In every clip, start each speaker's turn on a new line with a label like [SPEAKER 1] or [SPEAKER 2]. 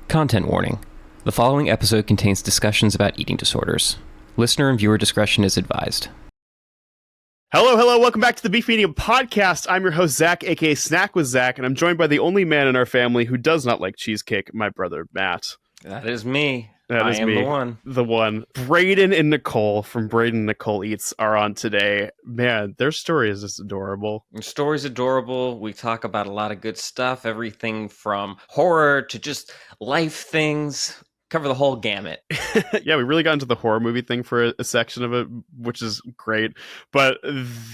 [SPEAKER 1] Content warning. The following episode contains discussions about eating disorders. Listener and viewer discretion is advised.
[SPEAKER 2] Hello, welcome back to the Beef Medium Podcast. I'm your host, Zach, aka Snack with Zach, and I'm joined by the only man in our family who does not like cheesecake, my brother, Matt.
[SPEAKER 1] That is me.
[SPEAKER 2] I am
[SPEAKER 1] the one.
[SPEAKER 2] The one. Brayden and Nicole from Brayden Nicole Eats are on today. Man, their story is just adorable.
[SPEAKER 1] Your story's adorable. We talk about a lot of good stuff, everything from horror to just life things. Cover the whole gamut.
[SPEAKER 2] Yeah, we really got into the horror movie thing for a section of it, which is great. But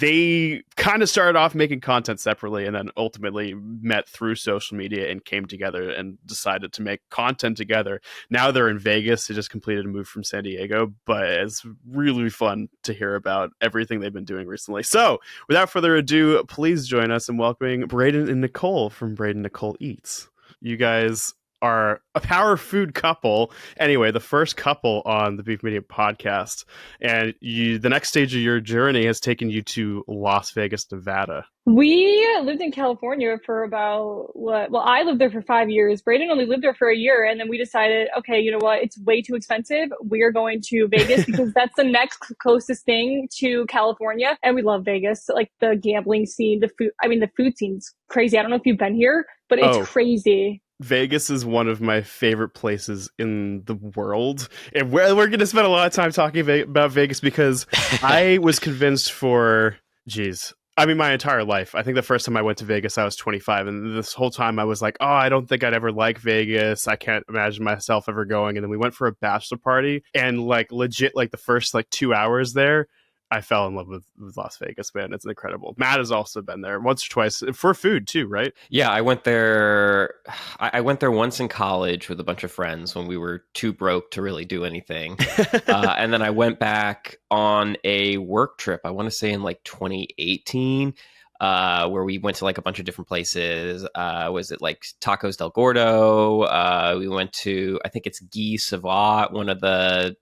[SPEAKER 2] they kind of started off making content separately and then ultimately met through social media and came together and decided to make content together. Now they're in Vegas. They just completed a move from San Diego, but it's really fun to hear about everything they've been doing recently. So without further ado, please join us in welcoming Brayden and Nicole from Brayden Nicole Eats. You guys are a power food couple. Anyway, the first couple on the Beef Medium Podcast. And the next stage of your journey has taken you to Las Vegas, Nevada.
[SPEAKER 3] We lived in California for about, I lived there for 5 years. Brayden only lived there for a year. And then we decided, okay, you know what? It's way too expensive. We are going to Vegas because that's the next closest thing to California. And we love Vegas. Like the gambling scene, the food scene's crazy. I don't know if you've been here, but it's crazy.
[SPEAKER 2] Vegas is one of my favorite places in the world. And we're going to spend a lot of time talking about Vegas because I was convinced my entire life. I think the first time I went to Vegas, I was 25. And this whole time I was like, I don't think I'd ever like Vegas. I can't imagine myself ever going. And then we went for a bachelor party and legit the first 2 hours there, I fell in love with Las Vegas, man. It's incredible. Matt has also been there once or twice for food too, right?
[SPEAKER 1] Yeah, I went there. I went there once in college with a bunch of friends when we were too broke to really do anything. And then I went back on a work trip, I want to say in 2018, where we went to a bunch of different places. Was it Tacos del Gordo? We went to, I think it's Guy Savoy, one of the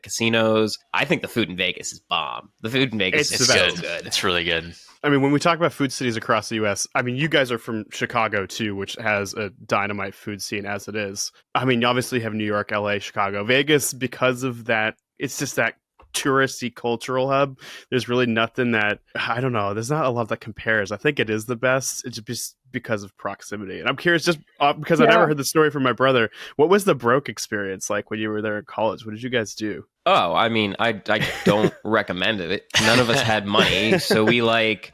[SPEAKER 1] casinos. I think the food in Vegas is bomb. The food in Vegas is so good.
[SPEAKER 4] It's really good.
[SPEAKER 2] I mean, when we talk about food cities across the U.S., I mean, you guys are from Chicago too, which has a dynamite food scene as it is. I mean, you obviously have New York, L.A., Chicago, Vegas. Because of that, it's just that touristy cultural hub. There's really nothing that, I don't know, there's not a lot that compares. I think it is the best. It's just because of proximity. And I'm curious, just because I never heard the story from my brother, what was the broke experience like when you were there in college? What did you guys do?
[SPEAKER 1] Oh, I mean, I don't recommend it. None of us had money. So we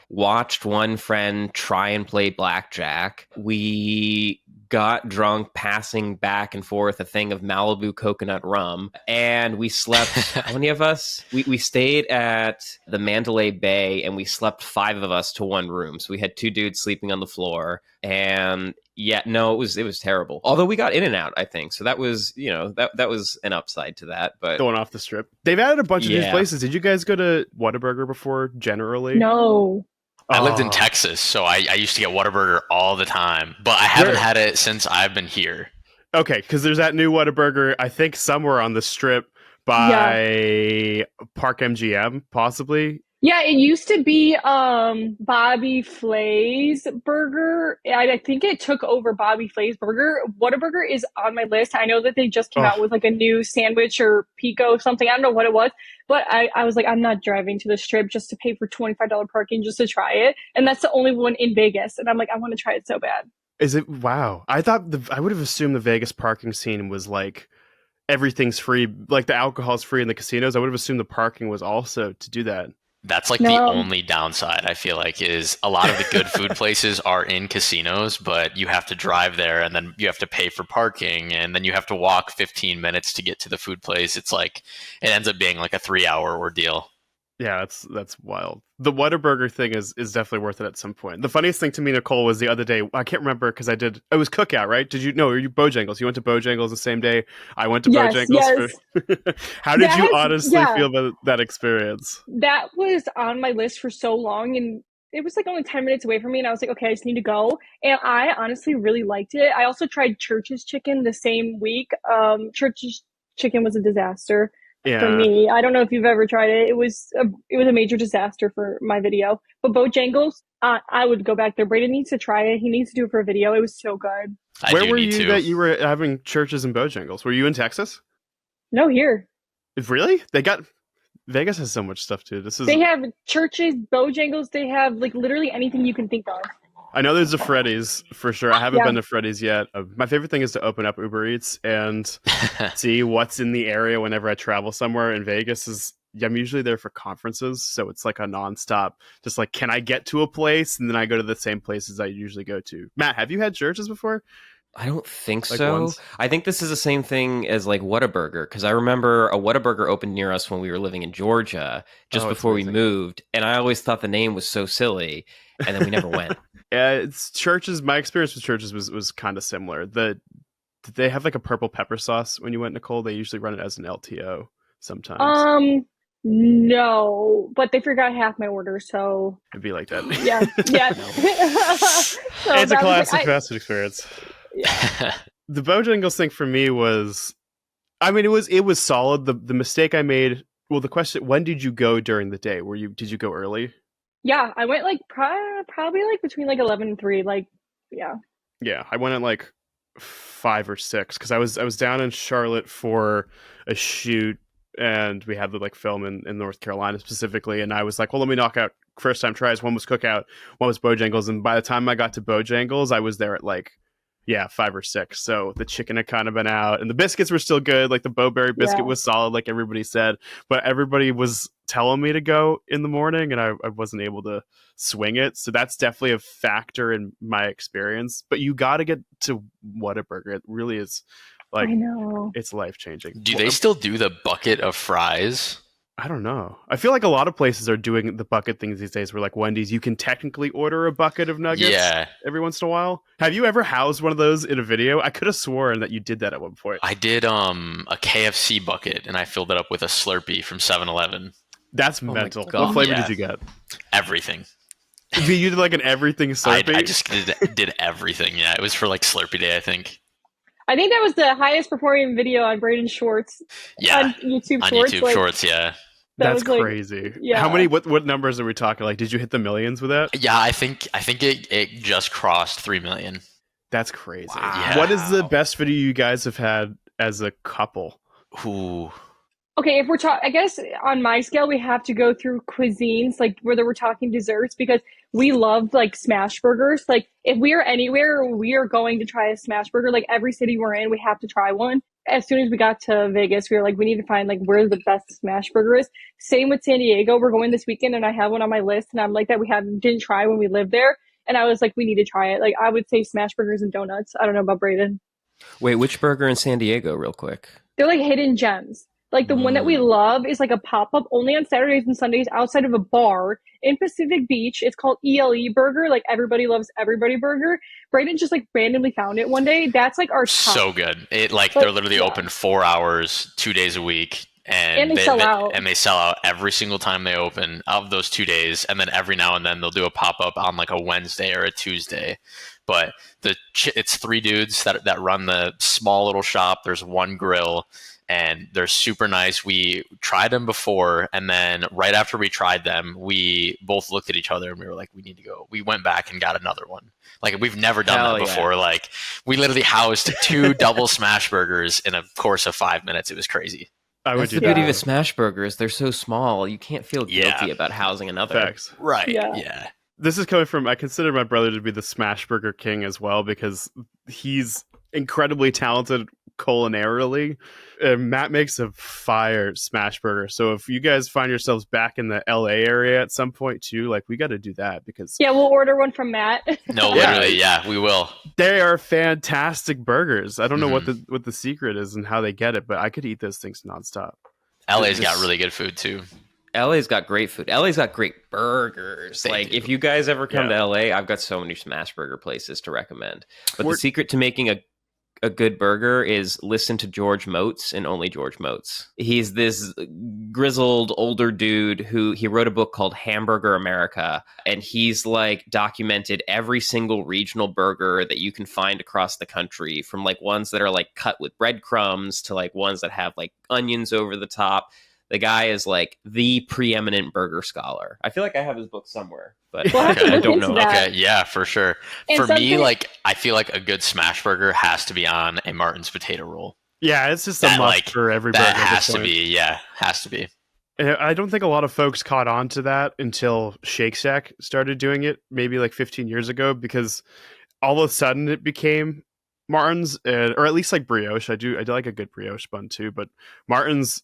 [SPEAKER 1] watched one friend try and play blackjack. We got drunk passing back and forth a thing of Malibu coconut rum, and we slept. How many of us? We stayed at the Mandalay Bay, and we slept 5 of us to one room. So we had 2 dudes sleeping on the floor, and it was terrible. Although we got in and out, I think. So that was, that was an upside to that. But
[SPEAKER 2] going off the strip, they've added a bunch of new places. Did you guys go to Whataburger before? Generally,
[SPEAKER 3] no.
[SPEAKER 4] I lived in Texas, so I used to get Whataburger all the time, but I haven't had it since I've been here.
[SPEAKER 2] Okay, because there's that new Whataburger, I think somewhere on the strip by Park MGM, possibly.
[SPEAKER 3] Yeah, it used to be Bobby Flay's burger. I think it took over Bobby Flay's burger. Whataburger is on my list. I know that they just came out with a new sandwich or pico something. I don't know what it was, but I was like, I'm not driving to the strip just to pay for $25 parking just to try it. And that's the only one in Vegas. And I'm like, I want to try it so bad.
[SPEAKER 2] Is it? Wow. I thought I would have assumed the Vegas parking scene was everything's free, the alcohol's free in the casinos. I would have assumed the parking was also to do that.
[SPEAKER 4] That's the only downside, I feel is a lot of the good food places are in casinos, but you have to drive there and then you have to pay for parking and then you have to walk 15 minutes to get to the food place. It's it ends up being a 3-hour ordeal.
[SPEAKER 2] Yeah, that's wild. The Whataburger thing is definitely worth it at some point. The funniest thing to me, Nicole, was the other day. I can't remember because it was Cookout, right? Did you? No, you Bojangles. You went to Bojangles the same day I went to Bojangles.
[SPEAKER 3] Yes.
[SPEAKER 2] How did you honestly feel about that experience?
[SPEAKER 3] That was on my list for so long, and it was only 10 minutes away from me, and I was like, okay, I just need to go. And I honestly really liked it. I also tried Church's Chicken the same week. Church's Chicken was a disaster. for
[SPEAKER 2] Yeah.
[SPEAKER 3] me. I don't know if you've ever tried it. It was a major disaster for my video. But Bojangles, I would go back there. Brayden needs to try it. He needs to do it for a video. It was so good.
[SPEAKER 2] Where
[SPEAKER 4] do
[SPEAKER 2] were
[SPEAKER 4] need
[SPEAKER 2] you
[SPEAKER 4] to.
[SPEAKER 2] that you were having churches and Bojangles? Were you in Texas?
[SPEAKER 3] No, here.
[SPEAKER 2] Really? Vegas has so much stuff too.
[SPEAKER 3] They have churches, Bojangles. They have like literally anything you can think of.
[SPEAKER 2] I know there's a Freddy's for sure. I haven't
[SPEAKER 3] Yeah.
[SPEAKER 2] been to Freddy's yet. My favorite thing is to open up Uber Eats and see what's in the area whenever I travel somewhere. In Vegas I'm usually there for conferences, so it's like a nonstop. Just like, can I get to a place, and then I go to the same places I usually go to. Matt, have you had churches before?
[SPEAKER 1] I don't think
[SPEAKER 2] Like
[SPEAKER 1] so.
[SPEAKER 2] once?
[SPEAKER 1] I think this is the same thing as like Whataburger, because I remember a Whataburger opened near us when we were living in Georgia just
[SPEAKER 2] Oh, it's
[SPEAKER 1] before we
[SPEAKER 2] amazing.
[SPEAKER 1] moved, and I always thought the name was so silly, and then we never went.
[SPEAKER 2] It's churches. My experience with churches was kind of similar. Did they have like a purple pepper sauce when you went, Nicole? They usually run it as an LTO sometimes.
[SPEAKER 3] No, but they forgot half my order, so
[SPEAKER 2] It'd be like that.
[SPEAKER 3] yeah. So
[SPEAKER 2] It's a
[SPEAKER 3] that was,
[SPEAKER 2] classic
[SPEAKER 3] like,
[SPEAKER 2] fast food experience.
[SPEAKER 3] yeah.
[SPEAKER 2] The Bojangles thing for me was, I mean, it was solid. The mistake I made. Well, the question: when did you go during the day? Did you go early?
[SPEAKER 3] Yeah, I went like probably like between like 11 and 3. Like, yeah.
[SPEAKER 2] Yeah, I went at like 5 or 6 because I was down in Charlotte for a shoot, and we had the like film in North Carolina specifically, and I was like, well, let me knock out first time tries. One was Cookout, one was Bojangles, and by the time I got to Bojangles, I was there at like 5 or 6. So the chicken had kind of been out, and the biscuits were still good. Like the Bowberry biscuit
[SPEAKER 3] Yeah.
[SPEAKER 2] was solid, like everybody said, but everybody was telling me to go in the morning, and I wasn't able to swing it. So that's definitely a factor in my experience. But you got to get to Whataburger. It really is like
[SPEAKER 3] I know.
[SPEAKER 2] it's life changing.
[SPEAKER 4] Do they still do the bucket of fries?
[SPEAKER 2] I don't know. I feel like a lot of places are doing the bucket things these days where like Wendy's, you can technically order a bucket of nuggets every once in a while. Have you ever housed one of those in a video? I could have sworn that you did that at one point.
[SPEAKER 4] I did a KFC bucket, and I filled it up with a Slurpee from 7-Eleven.
[SPEAKER 2] That's
[SPEAKER 1] my
[SPEAKER 2] mental.
[SPEAKER 1] God.
[SPEAKER 2] What flavor
[SPEAKER 4] Yeah.
[SPEAKER 2] did you get?
[SPEAKER 4] Everything.
[SPEAKER 2] You did like an everything
[SPEAKER 4] I
[SPEAKER 2] Slurpee?
[SPEAKER 4] just did everything. Yeah, it was for like Slurpee Day, I think.
[SPEAKER 3] I think that was the highest performing video on Brayden Shorts.
[SPEAKER 4] Yeah,
[SPEAKER 3] On YouTube
[SPEAKER 4] on
[SPEAKER 3] Shorts.
[SPEAKER 4] YouTube
[SPEAKER 3] like,
[SPEAKER 4] Shorts. Yeah,
[SPEAKER 3] that
[SPEAKER 2] That's
[SPEAKER 3] was, like,
[SPEAKER 2] crazy.
[SPEAKER 3] yeah.
[SPEAKER 2] How many? What numbers are we talking? Like, did you hit the millions with that?
[SPEAKER 4] yeah. I think it just crossed 3 million.
[SPEAKER 2] That's crazy.
[SPEAKER 1] Wow.
[SPEAKER 2] What is the best video you guys have had as a couple?
[SPEAKER 4] Ooh.
[SPEAKER 3] Okay, if we're talking, I guess on my scale, we have to go through cuisines, like whether we're talking desserts, because we love like smash burgers. Like if we are anywhere, we are going to try a smash burger. Like every city we're in, we have to try one. As soon as we got to Vegas, we were like, we need to find like where the best smash burger is. Same with San Diego. We're going this weekend, and I have one on my list, and I'm like that we didn't try when we lived there, and I was like, we need to try it. Like I would say smash burgers and donuts. I don't know about Brayden.
[SPEAKER 1] Wait, which burger in San Diego, real quick?
[SPEAKER 3] They're like hidden gems. Like the one that we love is like a pop-up only on Saturdays and Sundays outside of a bar in Pacific Beach. It's called ELE Burger. Like everybody loves everybody burger. Brayden just like randomly found it one day. That's like our top.
[SPEAKER 4] So good. It like
[SPEAKER 3] But,
[SPEAKER 4] they're literally
[SPEAKER 3] yeah.
[SPEAKER 4] open 4 hours, 2 days a week, and
[SPEAKER 3] they sell out.
[SPEAKER 4] And they sell out every single time they open of those 2 days, and then every now and then they'll do a pop up on like a Wednesday or a Tuesday. But it's 3 dudes that run the small little shop. There's one grill, and they're super nice. We tried them before, and then right after we tried them, we both looked at each other and we were like, we need to go. We went back and got another one. Like we've never done
[SPEAKER 1] Hell
[SPEAKER 4] that before.
[SPEAKER 1] yeah.
[SPEAKER 4] Like we literally housed 2 double smash burgers in a course of 5 minutes. It was crazy.
[SPEAKER 2] I would
[SPEAKER 1] That's
[SPEAKER 2] do
[SPEAKER 1] the beauty
[SPEAKER 2] that.
[SPEAKER 1] of a smash burger is they're so small. You can't feel
[SPEAKER 4] Yeah.
[SPEAKER 1] guilty about housing another.
[SPEAKER 2] Facts.
[SPEAKER 4] Right.
[SPEAKER 3] Yeah.
[SPEAKER 4] Yeah.
[SPEAKER 2] This is coming from, I consider my brother to be the smash burger king as well, because he's incredibly talented culinarily. Matt makes a fire smash burger. So if you guys find yourselves back in the LA area at some point too, like we got to do that, because
[SPEAKER 3] Yeah, we'll order one from Matt.
[SPEAKER 4] No,
[SPEAKER 2] Yeah.
[SPEAKER 4] literally, yeah, we will.
[SPEAKER 2] they are fantastic burgers. I don't know
[SPEAKER 4] Mhm.
[SPEAKER 2] what the secret is and how they get it, but I could eat those things nonstop.
[SPEAKER 4] LA's got really good food too.
[SPEAKER 1] LA's got great food. LA's got great burgers.
[SPEAKER 4] They
[SPEAKER 1] Like
[SPEAKER 4] do.
[SPEAKER 1] if you guys ever come
[SPEAKER 2] Yeah.
[SPEAKER 1] to LA, I've got so many smash burger places to recommend. But
[SPEAKER 2] We're-
[SPEAKER 1] the secret to making a a good burger is listen to George Motes and only George Motes. He's this grizzled older dude who he wrote a book called Hamburger America, and he's like documented every single regional burger that you can find across the country, from like ones that are like cut with breadcrumbs to like ones that have like onions over the top. The guy is like the preeminent burger scholar. I feel like I have his book somewhere, but
[SPEAKER 3] We'll have to
[SPEAKER 1] I
[SPEAKER 3] look
[SPEAKER 1] don't
[SPEAKER 3] into
[SPEAKER 1] know.
[SPEAKER 3] that.
[SPEAKER 4] Okay, yeah, for sure.
[SPEAKER 3] And
[SPEAKER 4] For me,
[SPEAKER 3] something-
[SPEAKER 4] like I feel like a good smash burger has to be on a Martin's potato roll.
[SPEAKER 2] Yeah, it's just a
[SPEAKER 4] That,
[SPEAKER 2] must
[SPEAKER 4] like,
[SPEAKER 2] for every burger.
[SPEAKER 4] That
[SPEAKER 2] at
[SPEAKER 4] has
[SPEAKER 2] this
[SPEAKER 4] to
[SPEAKER 2] point.
[SPEAKER 4] be, yeah, has to be.
[SPEAKER 2] I don't think a lot of folks caught on to that until Shake Shack started doing it, maybe like 15 years ago, because all of a sudden it became Martin's, or at least like brioche. I do like a good brioche bun too, but Martin's,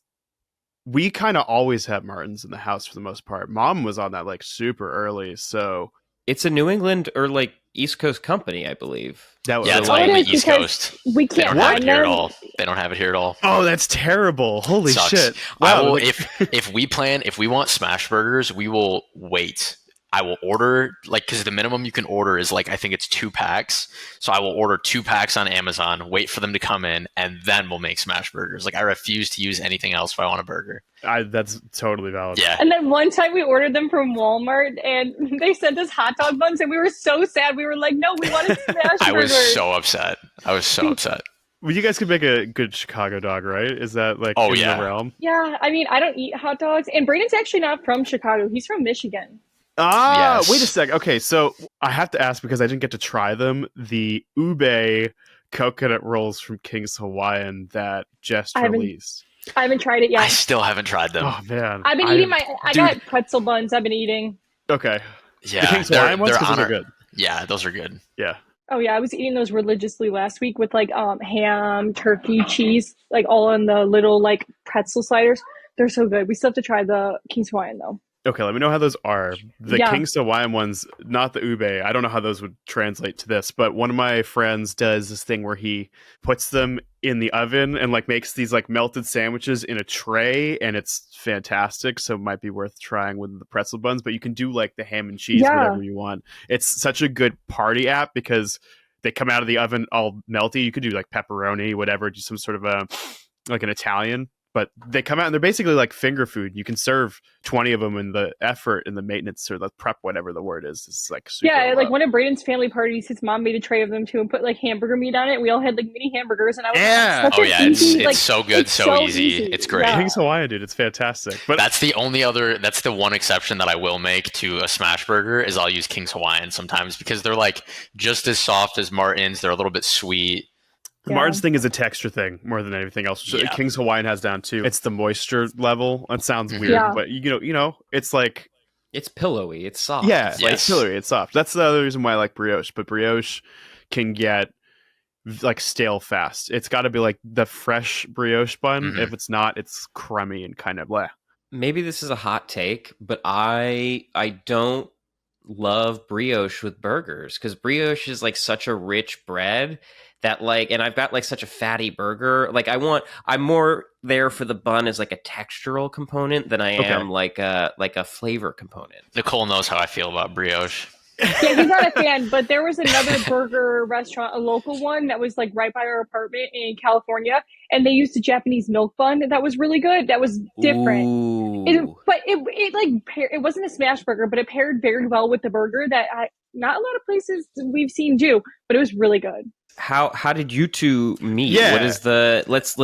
[SPEAKER 2] we kind of always have Martin's in the house for the most part. Mom was on that like super early, so
[SPEAKER 1] It's a New England or like East Coast company, I believe.
[SPEAKER 2] that was
[SPEAKER 4] Yeah, it's
[SPEAKER 3] Oh, it
[SPEAKER 4] mainly
[SPEAKER 3] is
[SPEAKER 4] East
[SPEAKER 3] because
[SPEAKER 4] Coast.
[SPEAKER 3] we
[SPEAKER 4] They
[SPEAKER 3] can't
[SPEAKER 4] don't have
[SPEAKER 3] find
[SPEAKER 4] it here at
[SPEAKER 3] them.
[SPEAKER 4] all. They don't have it here at all.
[SPEAKER 2] oh, that's terrible. Holy
[SPEAKER 4] Sucks.
[SPEAKER 2] shit!
[SPEAKER 4] I
[SPEAKER 2] Wow,
[SPEAKER 4] will,
[SPEAKER 2] like-
[SPEAKER 4] if we want smash burgers, we will wait. I will order, like, because the minimum you can order is like, I think it's 2 packs. So I will order 2 packs on Amazon, wait for them to come in, and then we'll make smash burgers. Like, I refuse to use anything else if I want a burger.
[SPEAKER 2] that's totally valid.
[SPEAKER 4] Yeah.
[SPEAKER 3] And then one time we ordered them from Walmart, and they sent us hot dog buns, and we were so sad. We were like, "No, we wanted smash
[SPEAKER 4] I was
[SPEAKER 3] burgers."
[SPEAKER 4] so upset.
[SPEAKER 2] Well, you guys could make a good Chicago dog, right? Is that like
[SPEAKER 4] Oh,
[SPEAKER 2] in
[SPEAKER 4] yeah.
[SPEAKER 2] the realm?
[SPEAKER 3] Yeah, I mean, I don't eat hot dogs, and Brayden's actually not from Chicago. He's from Michigan.
[SPEAKER 2] Ah,
[SPEAKER 4] Yes.
[SPEAKER 2] wait a sec. Okay, so I have to ask because I didn't get to try them. The ube coconut rolls from King's Hawaiian that just
[SPEAKER 3] I haven't-
[SPEAKER 2] released.
[SPEAKER 3] I haven't tried it
[SPEAKER 4] I
[SPEAKER 3] yet.
[SPEAKER 4] still haven't tried them.
[SPEAKER 2] Oh man,
[SPEAKER 3] I've been eating I
[SPEAKER 4] Dude.
[SPEAKER 3] got pretzel buns. I've been eating.
[SPEAKER 2] Okay,
[SPEAKER 4] Yeah,
[SPEAKER 2] the King's Hawaiian ones because
[SPEAKER 4] on
[SPEAKER 2] they're
[SPEAKER 4] our-
[SPEAKER 2] good.
[SPEAKER 4] Yeah, those are good.
[SPEAKER 2] Yeah.
[SPEAKER 3] Oh yeah, I was eating those religiously last week with like ham, turkey, cheese, like all in the little like pretzel sliders. They're so good. We still have to try the King's Hawaiian though.
[SPEAKER 2] Okay, let me know how those are. The
[SPEAKER 3] Yeah.
[SPEAKER 2] King's Hawaiian ones, not the ube. I don't know how those would translate to this, but one of my friends does this thing where he puts them in the oven and like makes these like melted sandwiches in a tray, and it's fantastic. So it might be worth trying with the pretzel buns, but you can do like the ham and cheese,
[SPEAKER 3] Yeah.
[SPEAKER 2] whatever you want. It's such a good party app because they come out of the oven all melty. You could do like pepperoni, whatever, do some sort of a like an Italian. But they come out and they're basically like finger food. You can serve 20 of them, and the effort and the maintenance or the prep, whatever the word is like super
[SPEAKER 3] Yeah,
[SPEAKER 2] low.
[SPEAKER 3] like one of Brayden's family parties, his mom made a tray of them too and put like hamburger meat on it. We all had like mini hamburgers, and I was
[SPEAKER 2] Yeah.
[SPEAKER 3] like, such
[SPEAKER 4] Oh
[SPEAKER 3] an
[SPEAKER 4] yeah,
[SPEAKER 3] easy,
[SPEAKER 4] it's
[SPEAKER 3] like,
[SPEAKER 4] so good,
[SPEAKER 3] it's
[SPEAKER 4] so easy. It's great.
[SPEAKER 3] Yeah.
[SPEAKER 2] King's Hawaiian, dude, it's fantastic. But
[SPEAKER 4] That's the one exception that I will make to a smash burger is I'll use King's Hawaiian sometimes because they're like just as soft as Martin's. They're a little bit sweet.
[SPEAKER 2] the
[SPEAKER 3] Yeah.
[SPEAKER 2] Martin's thing is a texture thing more than anything else.
[SPEAKER 4] Yeah.
[SPEAKER 2] King's Hawaiian has down too. It's the moisture level. It sounds weird,
[SPEAKER 3] Yeah.
[SPEAKER 2] but you know, it's like
[SPEAKER 1] It's pillowy. It's soft.
[SPEAKER 2] yeah,
[SPEAKER 1] It's
[SPEAKER 2] it's pillory, it's soft. That's the other reason why I like brioche. But brioche can get like stale fast. It's got to be like the fresh brioche bun.
[SPEAKER 4] Mhm.
[SPEAKER 2] If it's not, it's crummy and kind of bleh.
[SPEAKER 1] Maybe this is a hot take, but I don't love brioche with burgers because brioche is like such a rich bread that like, and I've got like such a fatty burger. Like I'm more there for the bun as like a textural component than I
[SPEAKER 2] Okay.
[SPEAKER 1] am like a flavor component.
[SPEAKER 4] Nicole knows how I feel about brioche.
[SPEAKER 3] Yeah, he's not a fan, but there was another burger restaurant, a local one that was like right by our apartment in California, and they used a Japanese milk bun that was really good. That was different.
[SPEAKER 1] Ooh.
[SPEAKER 3] But it wasn't a smash burger, but it paired very well with the burger that not a lot of places we've seen do, but it was really good.
[SPEAKER 1] How did you two meet?
[SPEAKER 2] Yeah.
[SPEAKER 1] What is the let's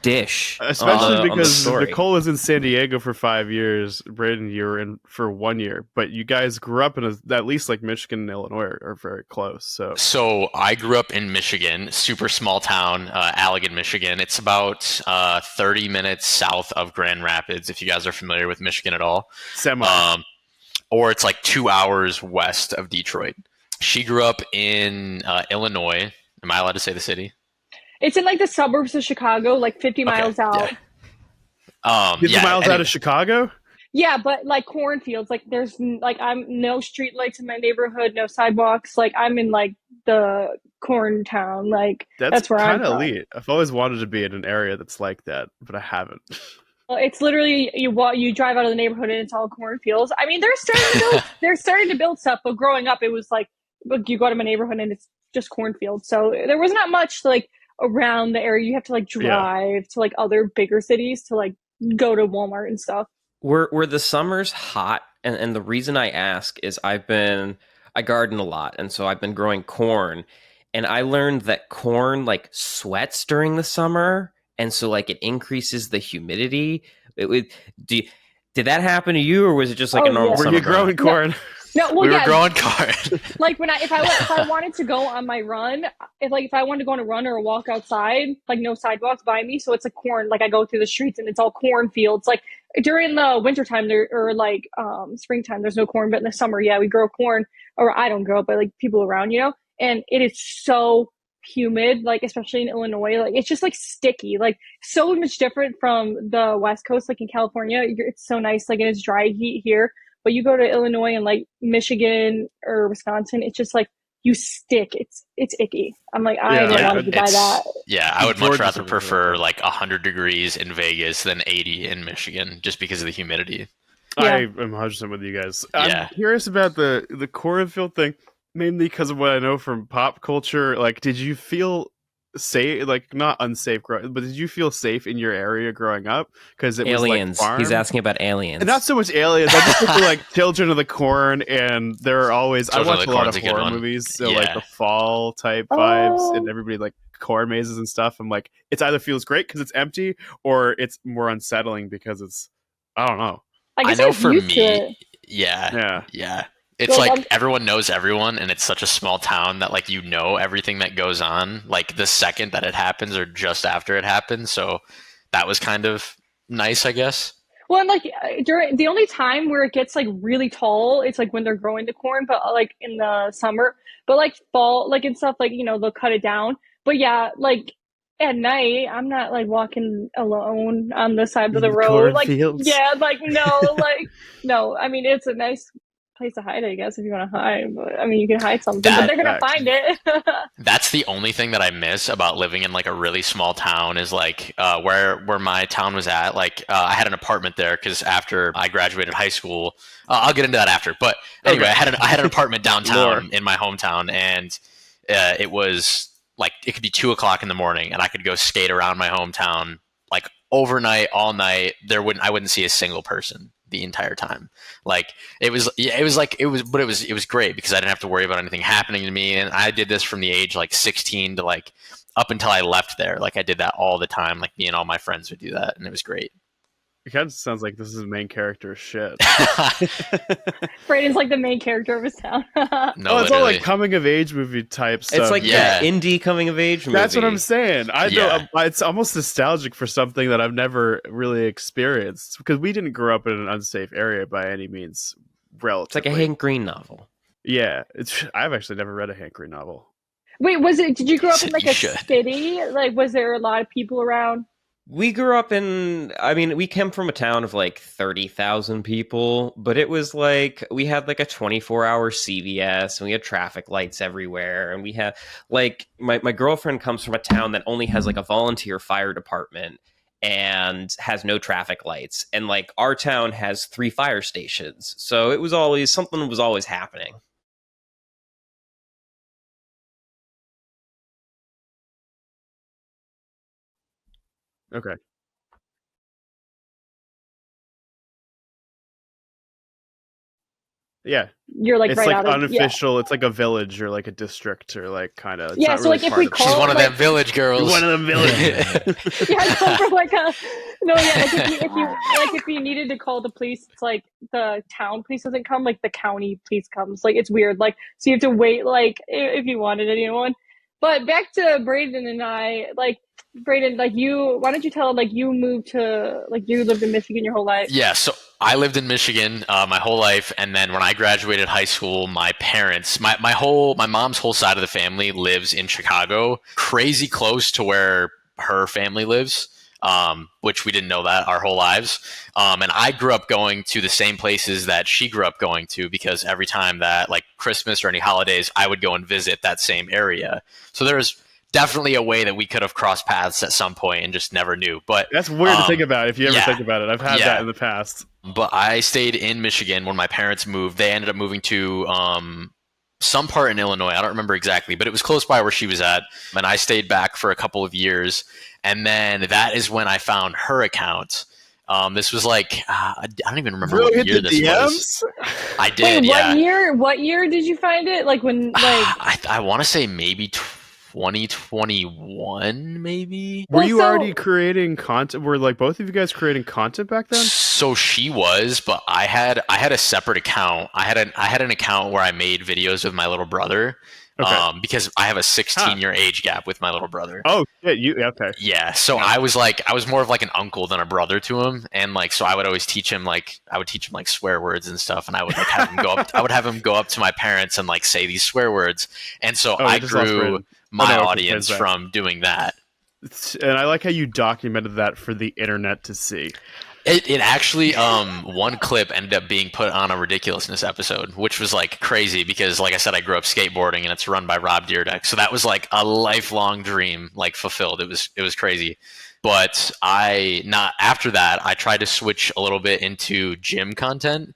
[SPEAKER 1] dish?
[SPEAKER 2] Especially
[SPEAKER 1] on the
[SPEAKER 2] because
[SPEAKER 1] story.
[SPEAKER 2] Nicole was in San Diego for 5 years. Brayden, you were in for 1 year, but you guys grew up in at least like Michigan and Illinois are very close. So
[SPEAKER 4] So I grew up in Michigan, super small town, Allegan, Michigan. It's about 30 minutes south of Grand Rapids, if you guys are familiar with Michigan at all.
[SPEAKER 2] semi.
[SPEAKER 4] Or it's like 2 hours west of Detroit. She grew up in Illinois. Am I allowed to say the city?
[SPEAKER 3] It's in like the suburbs of Chicago, like 50 miles out.
[SPEAKER 4] Yeah.
[SPEAKER 2] 50 miles out
[SPEAKER 4] anyway.
[SPEAKER 2] of Chicago?
[SPEAKER 3] Yeah, but like cornfields, like there's like I'm no street lights in my neighborhood, no sidewalks. Like I'm in like the corn town. Like
[SPEAKER 2] That's
[SPEAKER 3] where I'm
[SPEAKER 2] kind of
[SPEAKER 3] from.
[SPEAKER 2] elite. I've always wanted to be in an area that's like that, but I haven't.
[SPEAKER 3] Well, it's literally you drive out of the neighborhood and it's all cornfields. I mean, they're starting to build stuff, but growing up, it was like, look, you go to my neighborhood and it's just cornfields. So there was not much like around the area. You have to like drive to like other bigger cities to like go to Walmart and stuff.
[SPEAKER 1] Were the summers hot? And the reason I ask is I garden a lot, and so I've been growing corn, and I learned that corn like sweats during the summer, and so like it increases the humidity. It would do. Did that happen to you, or was it just like a normal
[SPEAKER 3] yeah.
[SPEAKER 1] summer?
[SPEAKER 2] Were you growing corn?
[SPEAKER 3] No, well,
[SPEAKER 4] we were growing corn.
[SPEAKER 3] Like if I wanted to go on my run, if I wanted to go on a run or a walk outside, like no sidewalks by me, so it's like corn. Like I go through the streets and it's all cornfields. Like during the wintertime or like springtime, there's no corn, but in the summer, yeah, we grow corn. Or I don't grow it, but like people around, and it is so humid, like especially in Illinois, like it's just like sticky, like so much different from the West Coast. Like in California, it's so nice, like it's dry heat here. But you go to Illinois and like Michigan or Wisconsin, it's just like you stick. It's icky. I'm like, I don't want to buy that.
[SPEAKER 4] Yeah, I would much rather prefer like 100 degrees in Vegas than 80 in Michigan, just because of the humidity.
[SPEAKER 2] Yeah. I am 100% with you guys.
[SPEAKER 4] Yeah.
[SPEAKER 2] I'm curious about the cornfield thing, mainly because of what I know from pop culture. Like, did you feel safe, like not unsafe, but did you feel safe in your area growing up? Because it
[SPEAKER 1] aliens.
[SPEAKER 2] was like farm?
[SPEAKER 1] He's asking about aliens.
[SPEAKER 2] And not so much aliens. I just think like Children of the Corn, and there are always. I watch a lot of horror movies, so like the fall type vibes, and everybody like corn mazes and stuff. I'm like, it's either feels great because it's empty, or it's more unsettling because it's. I don't know.
[SPEAKER 3] I know for me,
[SPEAKER 4] yeah. It's like everyone knows everyone, and it's such a small town that like everything that goes on like the second that it happens or just after it happens. So that was kind of nice, I guess.
[SPEAKER 3] Well, and like during the only time where it gets like really tall, it's like when they're growing the corn, but like in the summer. But like fall, like and stuff, like they'll cut it down. But yeah, like at night, I'm not like walking alone on the side of the road. Like yeah, like no. I mean, it's a nice place to hide, I guess, if you want to hide. But I mean, you can hide something, but they're gonna find it.
[SPEAKER 4] That's the only thing that I miss about living in like a really small town is like where my town was at. Like I had an apartment there because after I graduated high school, I'll get into that after. But anyway, I had an apartment downtown in my hometown, and it was like it could be 2:00 in the morning, and I could go skate around my hometown like overnight, all night. I wouldn't see a single person the entire time. Like it was great because I didn't have to worry about anything happening to me. And I did this from the age like 16 to like up until I left there. Like I did that all the time. Like me and all my friends would do that, and it was great.
[SPEAKER 2] It kind of sounds like this is the main character shit.
[SPEAKER 3] Brayden's like the main character of his town.
[SPEAKER 4] No,
[SPEAKER 2] it's all like coming of age movie type stuff.
[SPEAKER 1] It's like indie coming of age movie.
[SPEAKER 2] That's what I'm saying. It's almost nostalgic for something that I've never really experienced because we didn't grow up in an unsafe area by any means. Relatively,
[SPEAKER 1] it's like a Hank Green novel.
[SPEAKER 2] Yeah, I've actually never read a Hank Green novel.
[SPEAKER 3] Wait, did you grow up in like a city? Like, was there a lot of people around?
[SPEAKER 1] We grew up we came from a town of like 30,000 people, but it was like, we had like a 24-hour CVS, and we had traffic lights everywhere. And we had like, my girlfriend comes from a town that only has like a volunteer fire department and has no traffic lights. And like our town has 3 fire stations. So something was always happening.
[SPEAKER 2] Okay. Yeah.
[SPEAKER 3] You're like
[SPEAKER 2] it's
[SPEAKER 3] right
[SPEAKER 2] like
[SPEAKER 3] out of
[SPEAKER 2] unofficial. It's like a village or like a district or like kind of.
[SPEAKER 3] Yeah, so really like if we call
[SPEAKER 4] she's one of them village girls.
[SPEAKER 2] One of them village.
[SPEAKER 3] Yeah, come from like a if you needed to call the police, it's like the town police doesn't come, like the county police comes. Like it's weird. Like so you have to wait like if you wanted anyone. But back to Brayden and I, like Brayden, like why don't you tell him like you moved to like you lived in Michigan your whole life?
[SPEAKER 4] Yeah, so I lived in Michigan my whole life, and then when I graduated high school, my parents, my mom's whole side of the family lives in Chicago, crazy close to where her family lives. Which we didn't know that our whole lives. And I grew up going to the same places that she grew up going to because every time that like Christmas or any holidays, I would go and visit that same area. So there's definitely a way that we could have crossed paths at some point and just never knew. But
[SPEAKER 2] that's weird to think about if you ever think about it. I've had that in the past.
[SPEAKER 4] But I stayed in Michigan when my parents moved. They ended up moving to some part in Illinois. I don't remember exactly, but it was close by where she was at. And I stayed back for a couple of years. And then that is when I found her account. This was like, I don't even remember
[SPEAKER 2] Really
[SPEAKER 4] what
[SPEAKER 2] hit
[SPEAKER 4] year
[SPEAKER 2] the
[SPEAKER 4] this
[SPEAKER 2] DMs?
[SPEAKER 4] was. I did,
[SPEAKER 3] Wait,
[SPEAKER 4] yeah.
[SPEAKER 3] what year did you find it? Like when, like,
[SPEAKER 4] I want to say maybe 2021, maybe.
[SPEAKER 2] Were
[SPEAKER 3] Well,
[SPEAKER 2] you
[SPEAKER 3] so-
[SPEAKER 2] already creating content? Were like both of you guys creating content back then?
[SPEAKER 4] So she was, but I had a separate account. I had an account where I made videos with my little brother.
[SPEAKER 2] Okay.
[SPEAKER 4] Because I have a 16-year age gap with my little brother.
[SPEAKER 2] Oh shit, okay.
[SPEAKER 4] Yeah, so
[SPEAKER 2] Yeah.
[SPEAKER 4] I was more of like an uncle than a brother to him, and like so I would always teach him like swear words and stuff, and I would like have him go up. I would have him go up to my parents and like say these swear words, and so
[SPEAKER 2] Oh,
[SPEAKER 4] I
[SPEAKER 2] you just lost
[SPEAKER 4] grew
[SPEAKER 2] Brayden.
[SPEAKER 4] my
[SPEAKER 2] okay,
[SPEAKER 4] audience
[SPEAKER 2] there's that.
[SPEAKER 4] from doing that.
[SPEAKER 2] And I like how you documented that for the internet to see.
[SPEAKER 4] It actually one clip ended up being put on a ridiculousness episode, which was like crazy because like I said, I grew up skateboarding and it's run by Rob Dyrdek. So that was like a lifelong dream like fulfilled. It was crazy. But after that, I tried to switch a little bit into gym content,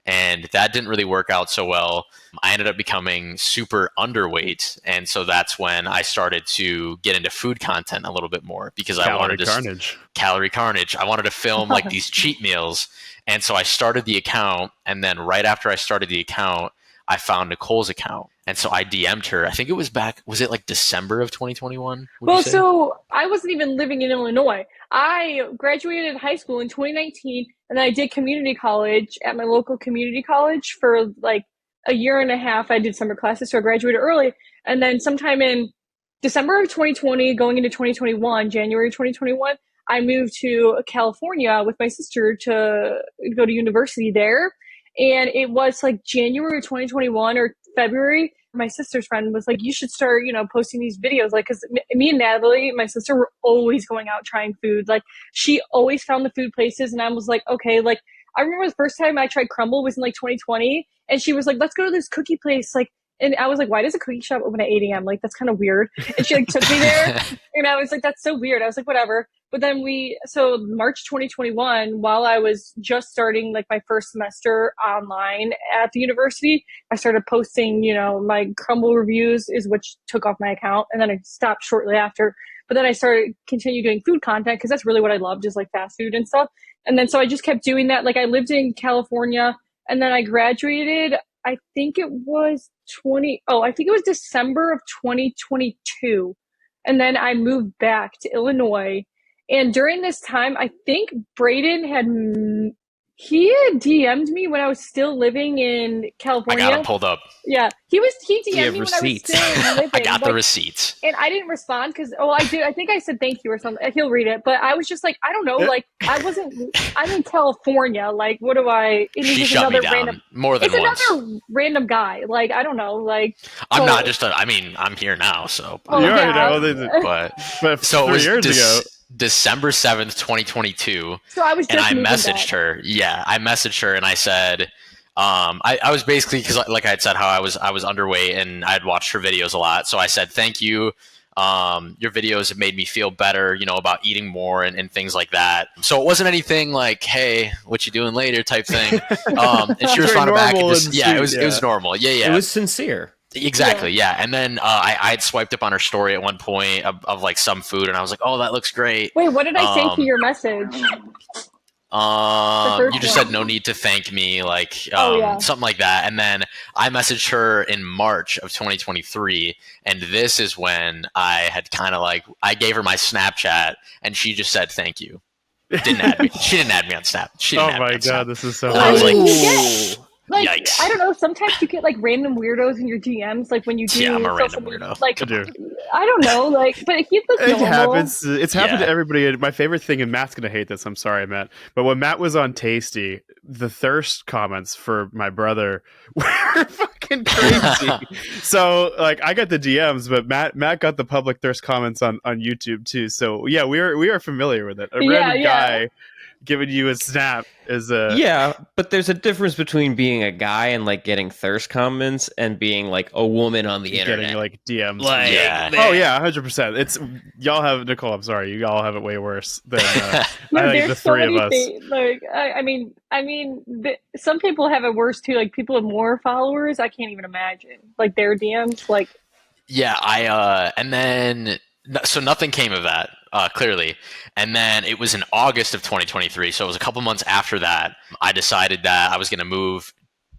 [SPEAKER 4] and that didn't really work out so well. I ended up becoming super underweight, and so that's when I started to get into food content a little bit more because I wanted to calorie carnage. I wanted to film like these cheat meals, and so I started the account. And then right after I started the account, I found Nicole's account, and so I DM'd her. I think it was was it like December of 2021?
[SPEAKER 3] well, so I wasn't even living in Illinois. I graduated high school in 2019, and then I did community college at my local community college for like a year and a half. I did summer classes, so I graduated early. And then sometime in December of 2020, going into 2021, January 2021, I moved to California with my sister to go to university there. And it was like January 2021 or February. My sister's friend was like, you should start, posting these videos. Like, cause me and Natalie, my sister, were always going out trying food. Like, she always found the food places. And I was like, okay, like, I remember the first time I tried crumble was in like 2020. And she was like, let's go to this cookie place. Like, and I was like, why does a cookie shop open at 8 a.m.? Like, that's kind of weird. And she like took me there. And I was like, that's so weird. I was like, whatever. But then so March 2021, while I was just starting like my first semester online at the university, I started posting, my crumble reviews is which took off my account. And then I stopped shortly after. But then I started continue doing food content because that's really what I loved, is like fast food and stuff. And then so I just kept doing that. Like I lived in California and then I graduated, I think it was December of 2022. And then I moved back to Illinois. And during this time, I think Brayden had DM'd me when I was still living in California.
[SPEAKER 4] I got him pulled up.
[SPEAKER 3] Yeah, he DM'd me when I was still living.
[SPEAKER 4] I got the receipts.
[SPEAKER 3] And I didn't respond because, I did. I think I said thank you or something. He'll read it. But I was just like, I don't know. Like, I'm in California. Like, what do I?
[SPEAKER 4] She shut me down more than once.
[SPEAKER 3] It's another random guy. Like, I don't know. Like,
[SPEAKER 4] I'm not just, I'm here now. So,
[SPEAKER 2] you already know. But
[SPEAKER 4] so
[SPEAKER 2] 3 years ago.
[SPEAKER 4] December 7th, 2022.
[SPEAKER 3] So I was just
[SPEAKER 4] and I messaged her. Yeah, I messaged her and I said, I was basically, because like I had said how I was underweight and I had watched her videos a lot. So I said, thank you. Your videos have made me feel better, about eating more and things like that. So it wasn't anything like, hey, what you doing later type thing. And she responded back. And it was normal. Yeah.
[SPEAKER 1] It was sincere.
[SPEAKER 4] Exactly, yeah. And then I had swiped up on her story at one point of like some food, and I was like, "Oh, that looks great."
[SPEAKER 3] Wait, what did I say to your message?
[SPEAKER 4] You just said no need to thank me, like something like that. And then I messaged her in March of 2023, and this is when I had kind of like I gave her my Snapchat, and she just said thank you. Didn't add me. She didn't add me on Snap.
[SPEAKER 2] Oh my god, this is so.
[SPEAKER 4] I was like.
[SPEAKER 3] Like,
[SPEAKER 4] yikes.
[SPEAKER 3] I don't know. Sometimes you get like random weirdos in your DMs, like when you do.
[SPEAKER 4] Yeah, I'm a random weirdo.
[SPEAKER 3] Like, I don't know. Like, but he looks normal.
[SPEAKER 2] Happens. It's happened to everybody. My favorite thing, and Matt's gonna hate this. I'm sorry, Matt. But when Matt was on Tasty, the thirst comments for my brother were fucking crazy. So, like, I got the DMs, but Matt got the public thirst comments on YouTube too. So, yeah, we are familiar with it. A random guy giving you a snap is
[SPEAKER 1] but there's a difference between being a guy and like getting thirst comments and being like a woman on the internet
[SPEAKER 2] getting like DMs.
[SPEAKER 1] Like,
[SPEAKER 2] oh yeah, 100%. It's y'all have Nicole. I'm sorry, you all have it way worse than
[SPEAKER 3] no,
[SPEAKER 2] I think the three of us.
[SPEAKER 3] Like, I mean, some people have it worse too. Like people with more followers. I can't even imagine. Like their DMs, like
[SPEAKER 4] Yeah, and then so nothing came of that, clearly. And then it was in August of 2023, so it was a couple months after that. I decided that I was going to move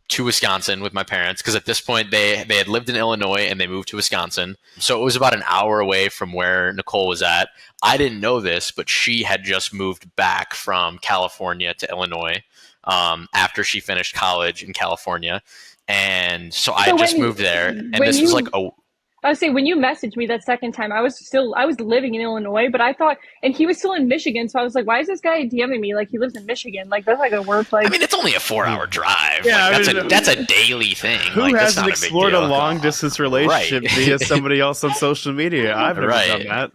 [SPEAKER 4] to Wisconsin with my parents because at this point they had lived in Illinois and they moved to Wisconsin. So it was about an hour away from where Nicole was at. I didn't know this, but she had just moved back from California to Illinois after she finished college in California. And so I just moved there. And this was like
[SPEAKER 3] I would say when you messaged me that second time, I was living in Illinois, but I thought, and he was still in Michigan. So I was like, why is this guy DMing me? Like he lives in Michigan. Like that's not gonna work. Like,
[SPEAKER 4] I mean, it's only a 4-hour drive.
[SPEAKER 2] Yeah,
[SPEAKER 4] like, that's a daily thing.
[SPEAKER 2] Who
[SPEAKER 4] like,
[SPEAKER 2] hasn't explored a long distance relationship
[SPEAKER 4] Right.
[SPEAKER 2] via somebody else on social media? I've never done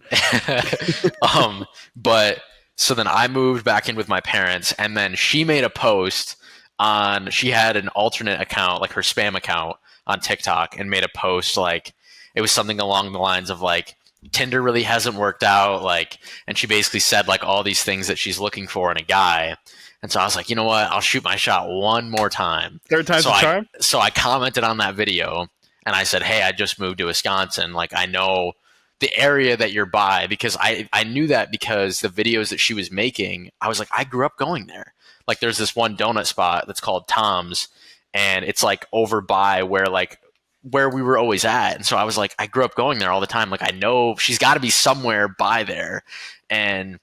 [SPEAKER 2] that.
[SPEAKER 4] But so then I moved back in with my parents, and then she made a post on. She had an alternate account, like her spam account on TikTok, and made a post like. It was something along the lines of like Tinder really hasn't worked out, like, and she basically said like all these things that she's looking for in a guy. And so I was like, you know what? I'll shoot my shot one more time.
[SPEAKER 2] Third time's a charm?
[SPEAKER 4] So I commented on that video and I said, hey, I just moved to Wisconsin. Like I know the area that you're by because I knew that because the videos that she was making, I was like, I grew up going there. Like there's this one donut spot that's called Tom's and it's like over by where we were always at. And so I was like, I grew up going there all the time. Like, I know she's got to be somewhere by there. And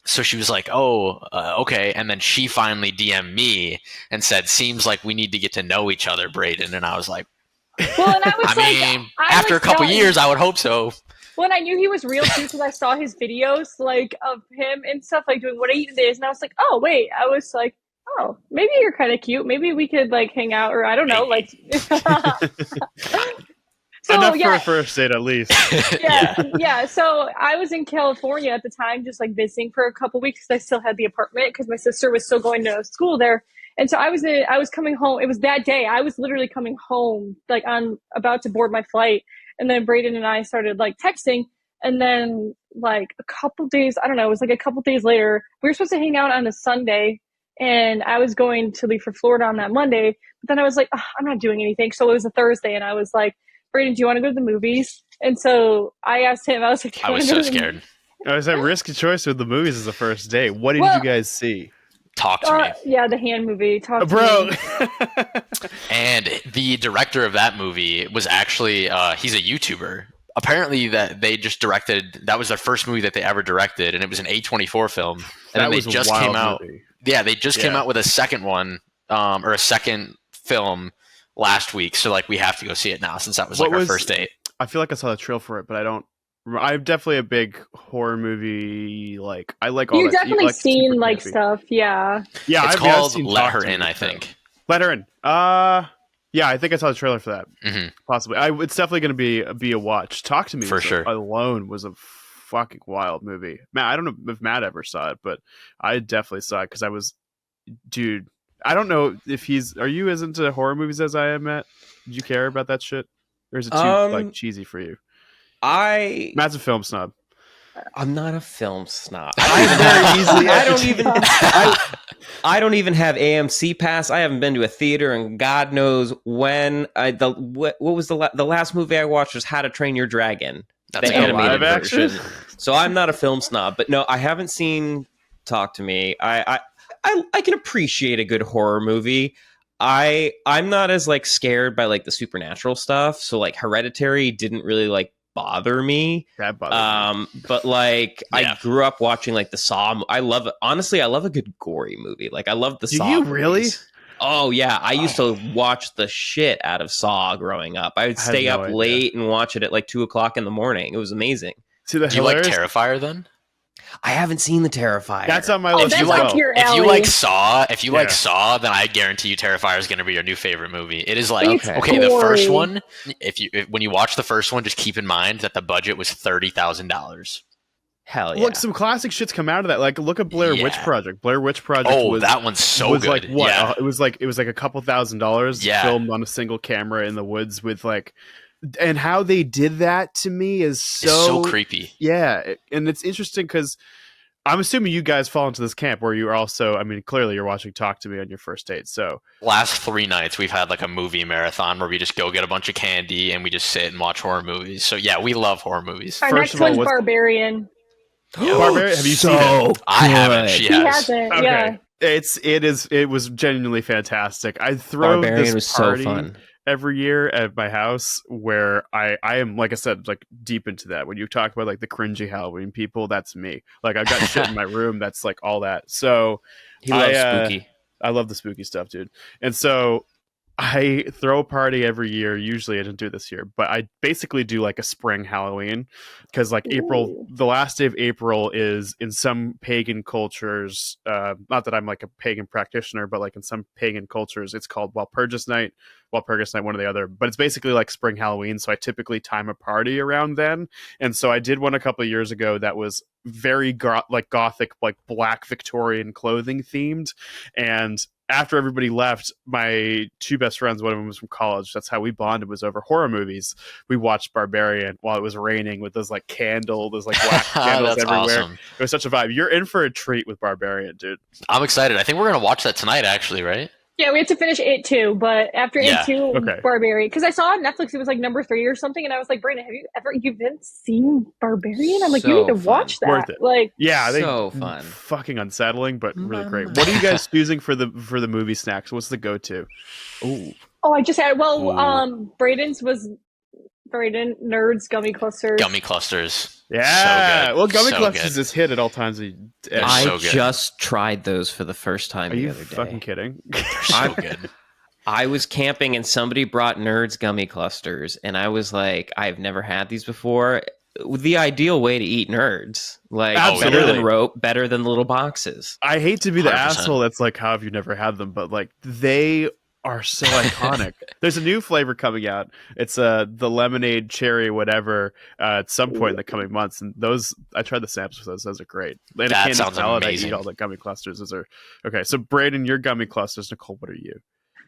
[SPEAKER 4] so she was like, oh, okay. And then she finally DM'd me and said, seems like we need to get to know each other, Brayden. And I was like,
[SPEAKER 3] well, and I was
[SPEAKER 4] after a couple years, I would hope so.
[SPEAKER 3] Well, and I knew he was real too because I saw his videos like of him and stuff like doing what I eat this. And I was like, oh, wait. I was like, oh, maybe you're kind of cute. Maybe we could like hang out, or I don't know, like. So,
[SPEAKER 2] enough for a first date, at least.
[SPEAKER 3] Yeah. So I was in California at the time, just like visiting for a couple weeks because I still had the apartment because my sister was still going to school there. And so I was coming home. It was that day. I was literally coming home, like about to board my flight, and then Brayden and I started like texting. And then like a couple days, I don't know, it was like a couple days later, we were supposed to hang out on a Sunday. And I was going to leave for Florida on that Monday, but then I was like, oh, I'm not doing anything. So it was a Thursday, and I was like, Brayden, do you want to go to the movies? And so I asked him, I was like,
[SPEAKER 4] I was so scared.
[SPEAKER 2] I was like, risky choice with the movies as the first date. What did you guys see?
[SPEAKER 4] Talk to me.
[SPEAKER 3] Yeah, the hand movie. Talk to
[SPEAKER 2] me.
[SPEAKER 4] And the director of that movie was actually, he's a YouTuber. Apparently that they just directed, that was their first movie that they ever directed, and it was an A24 film. And then they just came out. Movie. Yeah, they just came out with a second one, or a second film last week. So like we have to go see it now since that was like our first date.
[SPEAKER 2] I feel like I saw the trail for it, but I don't. I'm definitely a big horror movie. Like I like all.
[SPEAKER 3] You've
[SPEAKER 2] that.
[SPEAKER 3] definitely seen like stuff, yeah.
[SPEAKER 2] Yeah,
[SPEAKER 4] it's called Let Her In, I think.
[SPEAKER 2] Let Her In. Yeah, I think I saw the trailer for that.
[SPEAKER 4] Mm-hmm.
[SPEAKER 2] Possibly, it's definitely going to be a watch. Talk to Me
[SPEAKER 4] for sure.
[SPEAKER 2] Alone was a fucking wild movie. Matt, I don't know if Matt ever saw it, but I definitely saw it because dude. I don't know if are you as into horror movies as I am, Matt? Did you care about that shit, or is it too like cheesy for you? Matt's a film snob.
[SPEAKER 1] I'm not a film snob. I don't even have AMC pass. I haven't been to a theater and God knows when. What was the last movie I watched was How to Train Your Dragon,
[SPEAKER 4] That's
[SPEAKER 1] the animated version. So I'm not a film snob, but no, I haven't seen Talk to Me. I can appreciate a good horror movie. I'm not as like scared by like the supernatural stuff. So like Hereditary didn't really like bother me.
[SPEAKER 2] That bothered
[SPEAKER 1] me. But like I grew up watching like the Saw. I love a good gory movie. Like I love the Saw.
[SPEAKER 2] Do you really?
[SPEAKER 1] Oh yeah, I used to watch the shit out of Saw growing up. I would stay up late and watch it at like 2:00 in the morning. It was amazing.
[SPEAKER 4] Do you like Terrifier then?
[SPEAKER 1] I haven't seen the Terrifier.
[SPEAKER 2] That's on my list.
[SPEAKER 3] If you
[SPEAKER 4] like Saw, then I guarantee you Terrifier is going to be your new favorite movie. It is like the first one. When you watch the first one, just keep in mind that the budget was $30,000.
[SPEAKER 1] Hell yeah!
[SPEAKER 2] Look, some classic shit's come out of that. Like, look at Blair Witch Project. Blair Witch Project.
[SPEAKER 4] That one's so good.
[SPEAKER 2] Like what? Yeah. It was like a couple $1,000 filmed on a single camera in the woods with like. And how they did that to me is so
[SPEAKER 4] creepy.
[SPEAKER 2] Yeah, and it's interesting because I'm assuming you guys fall into this camp where you are also, I mean, clearly you're watching Talk to Me on your first date. So
[SPEAKER 4] Last 3 nights, we've had like a movie marathon where we just go get a bunch of candy and we just sit and watch horror movies. So yeah, we love horror movies.
[SPEAKER 3] Our
[SPEAKER 2] First
[SPEAKER 3] next
[SPEAKER 2] of all,
[SPEAKER 3] one's
[SPEAKER 2] what's-
[SPEAKER 3] Barbarian.
[SPEAKER 2] Barbarian, have you seen it?
[SPEAKER 4] I haven't. She
[SPEAKER 3] He
[SPEAKER 4] has.
[SPEAKER 3] hasn't.
[SPEAKER 2] Okay.
[SPEAKER 3] Yeah.
[SPEAKER 2] It was genuinely fantastic. I throw
[SPEAKER 1] Barbarian
[SPEAKER 2] this
[SPEAKER 1] was so
[SPEAKER 2] party
[SPEAKER 1] fun.
[SPEAKER 2] every year at my house where I am, like I said, like deep into that. When you talk about like the cringy Halloween people, that's me. Like I've got shit in my room that's like all that. So
[SPEAKER 1] He loves spooky.
[SPEAKER 2] I love the spooky stuff, dude. And so I throw a party every year. Usually I didn't do it this year, but I basically do like a spring Halloween because like April,
[SPEAKER 3] Ooh.
[SPEAKER 2] the last day of April is in some pagan cultures. Not that I'm like a pagan practitioner, but like in some pagan cultures, it's called Walpurgis Night, one or the other. But it's basically like spring Halloween. So I typically time a party around then. And so I did one a couple of years ago that was very like gothic, like black Victorian clothing themed. And after everybody left, my 2 best friends, one of them was from college. That's how we bonded, was over horror movies. We watched Barbarian while it was raining with those like those like black candles
[SPEAKER 4] That's
[SPEAKER 2] everywhere.
[SPEAKER 4] awesome.
[SPEAKER 2] It was such a vibe. You're in for a treat with Barbarian, dude.
[SPEAKER 4] I'm excited. I think we're gonna watch that tonight, actually, right?
[SPEAKER 3] Yeah, we had to finish It too, but after
[SPEAKER 4] Yeah.
[SPEAKER 3] It too,
[SPEAKER 2] Okay.
[SPEAKER 3] Barbarian. Because I saw on Netflix it was like number 3 or something, and I was like, Brayden, have you ever even seen Barbarian? I'm like, you
[SPEAKER 1] So
[SPEAKER 3] need to
[SPEAKER 1] fun.
[SPEAKER 3] watch that.
[SPEAKER 2] Worth it.
[SPEAKER 3] Like,
[SPEAKER 2] Yeah,
[SPEAKER 1] So fun.
[SPEAKER 2] Fucking unsettling, but really great.
[SPEAKER 1] Mama.
[SPEAKER 2] What are you guys choosing for the movie snacks? What's the go-to?
[SPEAKER 1] Ooh.
[SPEAKER 3] oh, I just had
[SPEAKER 4] Ooh.
[SPEAKER 3] Brayden's was Brayden Nerds Gummy Clusters.
[SPEAKER 4] Gummy clusters.
[SPEAKER 2] Yeah.
[SPEAKER 4] So good.
[SPEAKER 2] Well, Gummy
[SPEAKER 4] So
[SPEAKER 2] Clusters
[SPEAKER 4] good.
[SPEAKER 2] is hit at all times.
[SPEAKER 4] They're
[SPEAKER 1] I
[SPEAKER 4] so good.
[SPEAKER 1] just tried those for the first time
[SPEAKER 2] Are
[SPEAKER 1] the
[SPEAKER 2] you
[SPEAKER 1] other day.
[SPEAKER 2] fucking kidding?
[SPEAKER 4] So good.
[SPEAKER 1] I was camping and somebody brought Nerds gummy clusters, and I was like, I've never had these before. The ideal way to eat Nerds, like
[SPEAKER 2] Absolutely.
[SPEAKER 1] better than rope, better than little boxes.
[SPEAKER 2] I hate to be the
[SPEAKER 4] 100%.
[SPEAKER 2] asshole that's like, how have you never had them? But like, they are so iconic. There's a new flavor coming out. It's the lemonade cherry whatever at some point in the coming months. And those, I tried the samples for those. Those are great. And
[SPEAKER 4] That
[SPEAKER 2] candy
[SPEAKER 4] sounds
[SPEAKER 2] salad, I
[SPEAKER 4] amazing.
[SPEAKER 2] eat all the gummy clusters. Those are okay. So Brayden, your gummy clusters. Nicole, what are you?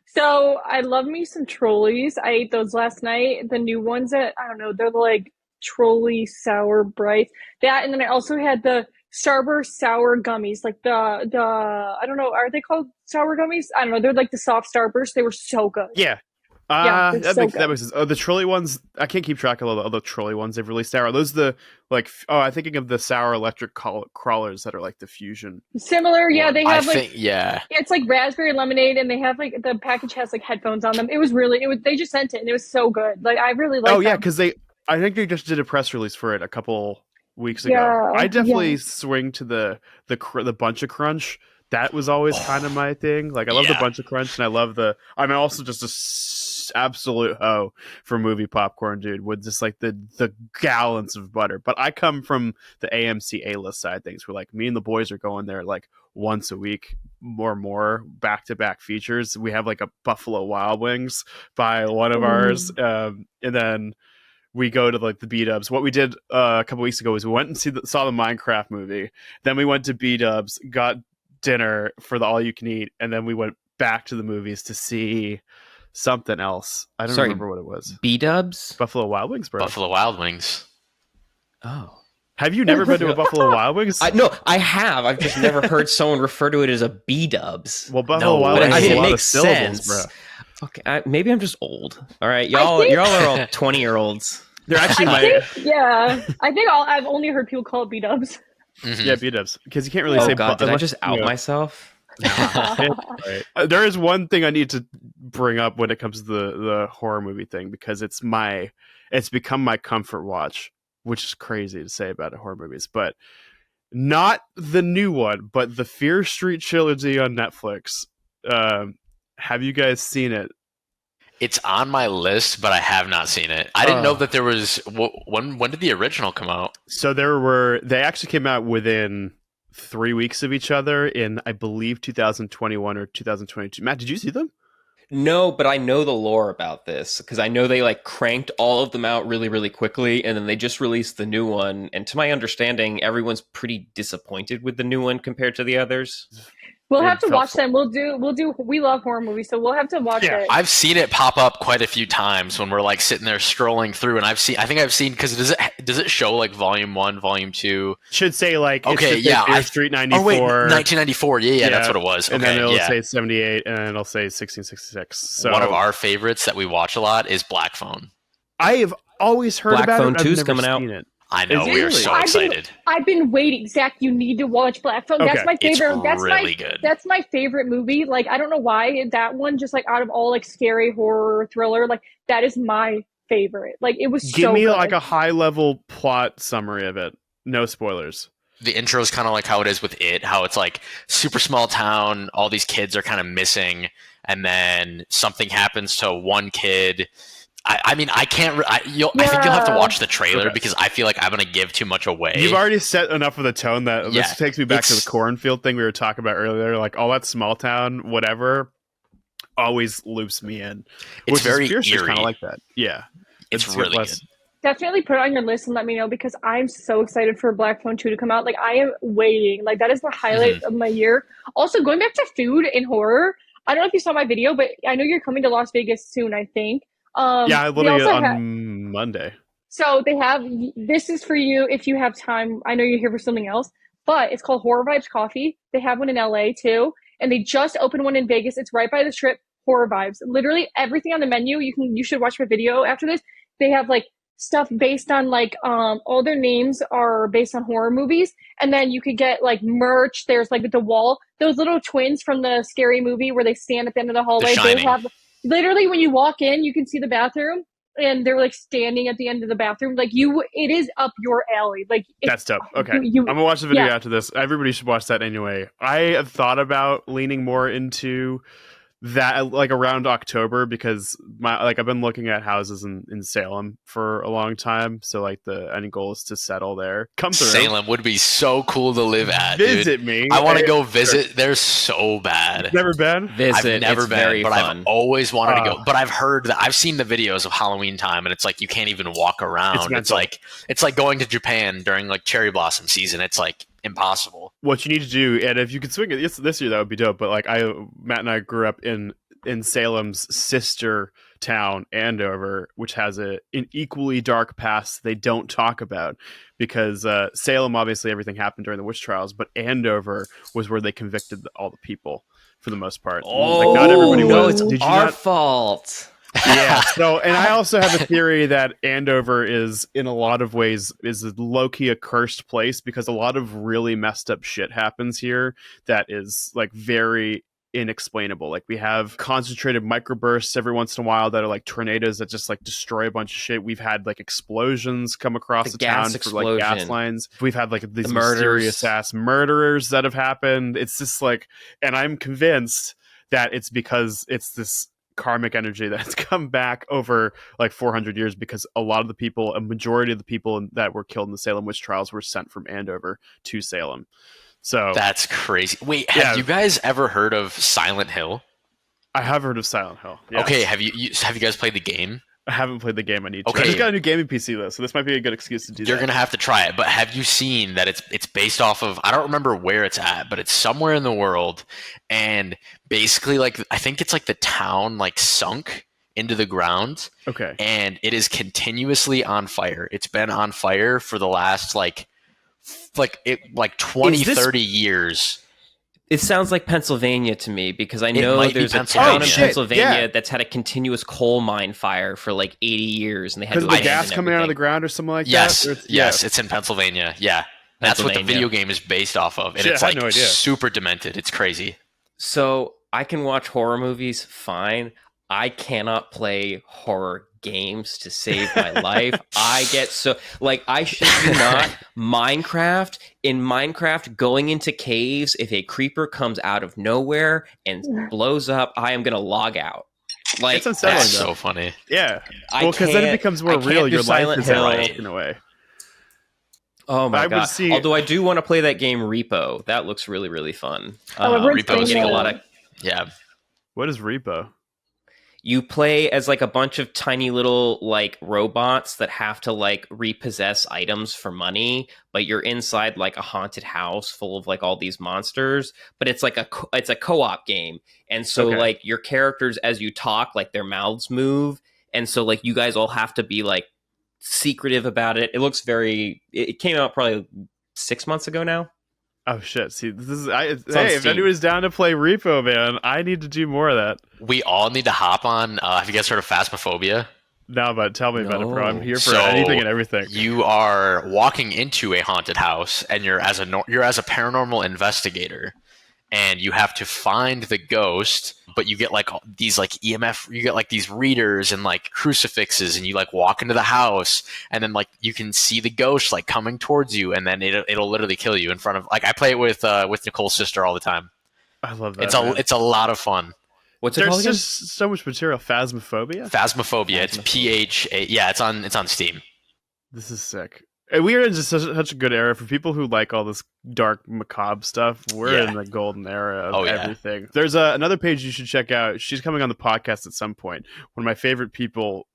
[SPEAKER 3] So I love me some Trolleys. I ate those last night. The new ones that I don't know, they're like Trolley Sour Bright. That, and then I also had the Starburst sour gummies, like the I don't know, are they called sour gummies? I don't know. They're like the soft Starburst. They were so good.
[SPEAKER 2] Yeah.
[SPEAKER 3] Yeah,
[SPEAKER 2] that
[SPEAKER 3] they're so
[SPEAKER 2] makes that
[SPEAKER 3] good.
[SPEAKER 2] makes sense. Oh, the trolley ones. I can't keep track of all the other trolley ones they've released now. Are those the like? Oh, I'm thinking of the sour electric crawlers that are like the fusion.
[SPEAKER 3] Similar, yeah. They
[SPEAKER 4] I
[SPEAKER 3] have like
[SPEAKER 4] think, yeah.
[SPEAKER 3] it's like raspberry lemonade, and they have like the package has like headphones on them. It was they just sent it, and it was so good. Like I really like.
[SPEAKER 2] Oh yeah,
[SPEAKER 3] them.
[SPEAKER 2] because I think they just did a press release for it a couple weeks ago.
[SPEAKER 3] Yeah,
[SPEAKER 2] I definitely
[SPEAKER 3] yeah.
[SPEAKER 2] swing to the bunch of crunch. That was always kind of my thing. Like I love the
[SPEAKER 4] Yeah.
[SPEAKER 2] bunch of crunch, and I love I'm also just absolute hoe for movie popcorn, dude. With just like the gallons of butter. But I come from the AMC A-list side of things, where like me and the boys are going there like once a week, more back-to-back features. We have like a Buffalo Wild Wings by one of ours, and then we go to like the B-dubs. What we did a couple weeks ago was we went and saw the Minecraft movie. Then we went to B-dubs, got dinner for the all-you-can-eat, and then we went back to the movies to see something else. I don't remember what it was.
[SPEAKER 1] B-dubs?
[SPEAKER 2] Buffalo Wild Wings, bro.
[SPEAKER 4] Buffalo Wild Wings.
[SPEAKER 1] Oh.
[SPEAKER 2] Have you never been to a Buffalo Wild Wings?
[SPEAKER 1] No, I have. I've just never heard someone refer to it as a B-dubs.
[SPEAKER 2] Well, Buffalo
[SPEAKER 4] No,
[SPEAKER 2] Wild
[SPEAKER 4] but
[SPEAKER 2] Wings
[SPEAKER 1] I
[SPEAKER 2] has
[SPEAKER 1] mean,
[SPEAKER 2] a
[SPEAKER 1] it
[SPEAKER 2] lot of
[SPEAKER 1] makes
[SPEAKER 2] syllables,
[SPEAKER 1] sense.
[SPEAKER 2] bro.
[SPEAKER 1] Okay, maybe I'm just old. All right, y'all are all 20-year-olds.
[SPEAKER 2] They're actually
[SPEAKER 3] I think I've only heard people call it B-dubs.
[SPEAKER 4] Mhm.
[SPEAKER 2] yeah, B-dubs, because you can't really
[SPEAKER 1] Oh
[SPEAKER 2] say.
[SPEAKER 1] God, did I
[SPEAKER 2] unless,
[SPEAKER 1] just
[SPEAKER 2] you
[SPEAKER 1] out
[SPEAKER 2] know,
[SPEAKER 1] myself?
[SPEAKER 2] Right. There is one thing I need to bring up when it comes to the horror movie thing, because it's become my comfort watch, which is crazy to say about horror movies, but not the new one, but the Fear Street trilogy on Netflix. Have you guys seen it?
[SPEAKER 4] It's on my list, but I have not seen it. I didn't know that there was. When did the original come out?
[SPEAKER 2] So they actually came out within 3 weeks of each other in, I believe, 2021 or 2022. Matt, did you see them?
[SPEAKER 1] No, but I know the lore about this because I know they like cranked all of them out really, really quickly, and then they just released the new one. And to my understanding, everyone's pretty disappointed with the new one compared to the others.
[SPEAKER 3] We'll
[SPEAKER 2] It
[SPEAKER 3] have to
[SPEAKER 2] felt
[SPEAKER 3] watch them. We love horror movies, so we'll have to watch
[SPEAKER 2] Yeah.
[SPEAKER 3] it.
[SPEAKER 4] I've seen it pop up quite a few times when we're like sitting there scrolling through, and I think I've seen, because does it show like volume 1, volume 2?
[SPEAKER 2] Should say like
[SPEAKER 4] Okay,
[SPEAKER 2] it should say
[SPEAKER 4] yeah,
[SPEAKER 2] Fear Street 94.
[SPEAKER 4] Oh wait, 1994. Yeah, that's what it was. Okay,
[SPEAKER 2] and then it'll
[SPEAKER 4] yeah.
[SPEAKER 2] say 78, and then it'll say 1666. So
[SPEAKER 4] One of our favorites that we watch a lot is Black Phone.
[SPEAKER 2] I have always heard
[SPEAKER 1] Black
[SPEAKER 2] about
[SPEAKER 1] Phone
[SPEAKER 2] it. I've
[SPEAKER 1] 2's
[SPEAKER 2] never
[SPEAKER 1] coming out.
[SPEAKER 2] seen it.
[SPEAKER 4] I know,
[SPEAKER 2] Is it
[SPEAKER 4] we are
[SPEAKER 2] really?
[SPEAKER 4] so excited.
[SPEAKER 3] I've been waiting. Zach, you need to watch Black Phone. That's
[SPEAKER 2] Okay.
[SPEAKER 3] my favorite.
[SPEAKER 4] It's really good.
[SPEAKER 3] That's my favorite movie. Like, I don't know why that one, just like out of all like scary horror thriller, like that is my favorite. Like, it was
[SPEAKER 2] Give
[SPEAKER 3] so
[SPEAKER 2] me
[SPEAKER 3] good.
[SPEAKER 2] like a high level plot summary of it. No spoilers.
[SPEAKER 4] The intro is kind of like how it is with It, how it's like super small town, all these kids are kind of missing, and then something happens to one kid. I mean, I can't. I think you'll have to watch the trailer because I feel like I'm going to give too much away.
[SPEAKER 2] You've already set enough of the tone that this takes me back to the cornfield thing we were talking about earlier. Like all that small town, whatever, always loops me in.
[SPEAKER 4] It's very
[SPEAKER 2] eerie.
[SPEAKER 4] kind
[SPEAKER 2] of like that. Yeah,
[SPEAKER 4] it's really good.
[SPEAKER 3] Definitely put it on your list and let me know, because I'm so excited for Black Phone 2 to come out. Like, I am waiting. Like, that is the highlight of my year. Also, going back to food and horror, I don't know if you saw my video, but I know you're coming to Las Vegas soon, I think.
[SPEAKER 2] Yeah, literally on Monday.
[SPEAKER 3] So they have, this is for you if you have time. I know you're here for something else, but it's called Horror Vibes Coffee. They have one in LA too, and they just opened one in Vegas. It's right by the Strip. Horror Vibes. Literally everything on the menu. You should watch my video after this. They have like stuff based on like all their names are based on horror movies, and then you could get like merch. There's like the wall, those little twins from the Scary Movie where they stand at the end of the hallway. They have literally, when you walk in, you can see the bathroom, and they're like standing at the end of the bathroom. Like it is up your alley. Like
[SPEAKER 2] that's dope. Okay, I'm gonna watch the video after this. Everybody should watch that anyway. I have thought about leaning more into that like around October, because I've been looking at houses in Salem for a long time, so like the end goal is to settle there. Come through.
[SPEAKER 4] Salem would be so cool to live at.
[SPEAKER 2] Visit
[SPEAKER 4] dude.
[SPEAKER 2] me.
[SPEAKER 4] I want to go visit. Sure. They're so bad.
[SPEAKER 2] Never been?
[SPEAKER 1] Visit.
[SPEAKER 4] I've never
[SPEAKER 1] it's
[SPEAKER 4] been,
[SPEAKER 1] very
[SPEAKER 4] but
[SPEAKER 1] fun.
[SPEAKER 4] I've always wanted to go. But I've heard that I've seen the videos of Halloween time, and it's like you can't even walk around. It's like going to Japan during like cherry blossom season. It's like impossible.
[SPEAKER 2] What you need to do, and if you could swing it this year, that would be dope. But like Matt and I grew up in Salem's sister town, Andover, which has an equally dark past they don't talk about, because Salem, obviously everything happened during the witch trials, but Andover was where they convicted all the people for the most part.
[SPEAKER 1] Oh,
[SPEAKER 2] not everybody was.
[SPEAKER 1] It's our fault.
[SPEAKER 2] Yeah. So, and I also have a theory that Andover is in a lot of ways is low-key a cursed place, because a lot of really messed up shit happens here that is like very inexplainable. Like we have concentrated microbursts every once in a while that are like tornadoes that just like destroy a bunch of shit. We've had like explosions come across the town for like gas lines. We've had like these mysterious ass murderers that have happened. It's just like, and I'm convinced that it's because it's this karmic energy that's come back over like 400 years, because a majority of the people that were killed in the Salem witch trials were sent from Andover to Salem. So
[SPEAKER 4] that's crazy. Wait, have you guys ever heard of Silent Hill?
[SPEAKER 2] I have heard of Silent Hill. Yes.
[SPEAKER 4] Okay, have you guys played the game?
[SPEAKER 2] I haven't played the game. I need to.
[SPEAKER 4] Okay.
[SPEAKER 2] I just got a new gaming PC though, so this might be a good excuse to do
[SPEAKER 4] You're gonna have to try it. But have you seen that it's based off of, I don't remember where it's at, but it's somewhere in the world, and basically like I think it's like the town like sunk into the ground.
[SPEAKER 2] Okay.
[SPEAKER 4] And it is continuously on fire. It's been on fire for the last like 20, 30 years.
[SPEAKER 1] It sounds like Pennsylvania to me, because I know there's a town in Pennsylvania that's had a continuous coal mine fire for like 80 years, and they had
[SPEAKER 2] because the gas coming out of the ground or something like
[SPEAKER 4] that. Yes, it's in Pennsylvania. Yeah, that's what the video game is based off of, and it's like super demented. It's crazy.
[SPEAKER 1] So I can watch horror movies fine. I cannot play horror games to save my life. I get so like, I shit you not, in Minecraft, going into caves, if a creeper comes out of nowhere and blows up, I am gonna log out. Like,
[SPEAKER 2] it's unsettling.
[SPEAKER 4] That's so funny.
[SPEAKER 2] Yeah, well, because then it becomes more real. Your life is in a way.
[SPEAKER 1] Oh my god! Although I do want to play that game Repo. That looks really, really fun.
[SPEAKER 4] Repo is
[SPEAKER 1] getting a lot of
[SPEAKER 4] yeah.
[SPEAKER 2] What is Repo?
[SPEAKER 1] You play as like a bunch of tiny little like robots that have to like repossess items for money, but you're inside like a haunted house full of like all these monsters. But it's like it's a co-op game, and so
[SPEAKER 2] Okay.
[SPEAKER 1] like your characters as you talk, like their mouths move, and so like you guys all have to be like secretive about it. It looks very. It came out probably 6 months ago now.
[SPEAKER 2] Oh shit! See, this is
[SPEAKER 1] on
[SPEAKER 2] hey, if
[SPEAKER 1] Steam.
[SPEAKER 2] anyone's down to play Repo Man, I need to do more of that.
[SPEAKER 4] We all need to hop on. Have you guys heard of Phasmophobia?
[SPEAKER 2] No, but tell me about it, bro. I'm
[SPEAKER 1] No.
[SPEAKER 2] here for
[SPEAKER 4] So,
[SPEAKER 2] anything and everything.
[SPEAKER 4] You are walking into a haunted house, and you're as a paranormal investigator, and you have to find the ghost. But you get like these like EMF, you get like these readers and like crucifixes, and you like walk into the house, and then like you can see the ghost like coming towards you, and then it'll literally kill you in front of. Like I play it with Nicole's sister all the time.
[SPEAKER 2] I love that.
[SPEAKER 4] It's a lot of fun.
[SPEAKER 1] What's it
[SPEAKER 2] There's
[SPEAKER 1] called again?
[SPEAKER 2] just so much material. Phasmophobia.
[SPEAKER 4] Phasmophobia. It's PH. Yeah, it's on Steam.
[SPEAKER 2] This is sick. And we are in just such a good era for people who like all this dark, macabre stuff. We're
[SPEAKER 4] Yeah.
[SPEAKER 2] in the golden era of
[SPEAKER 4] Yeah.
[SPEAKER 2] everything. There's another page you should check out. She's coming on the podcast at some point. One of my favorite people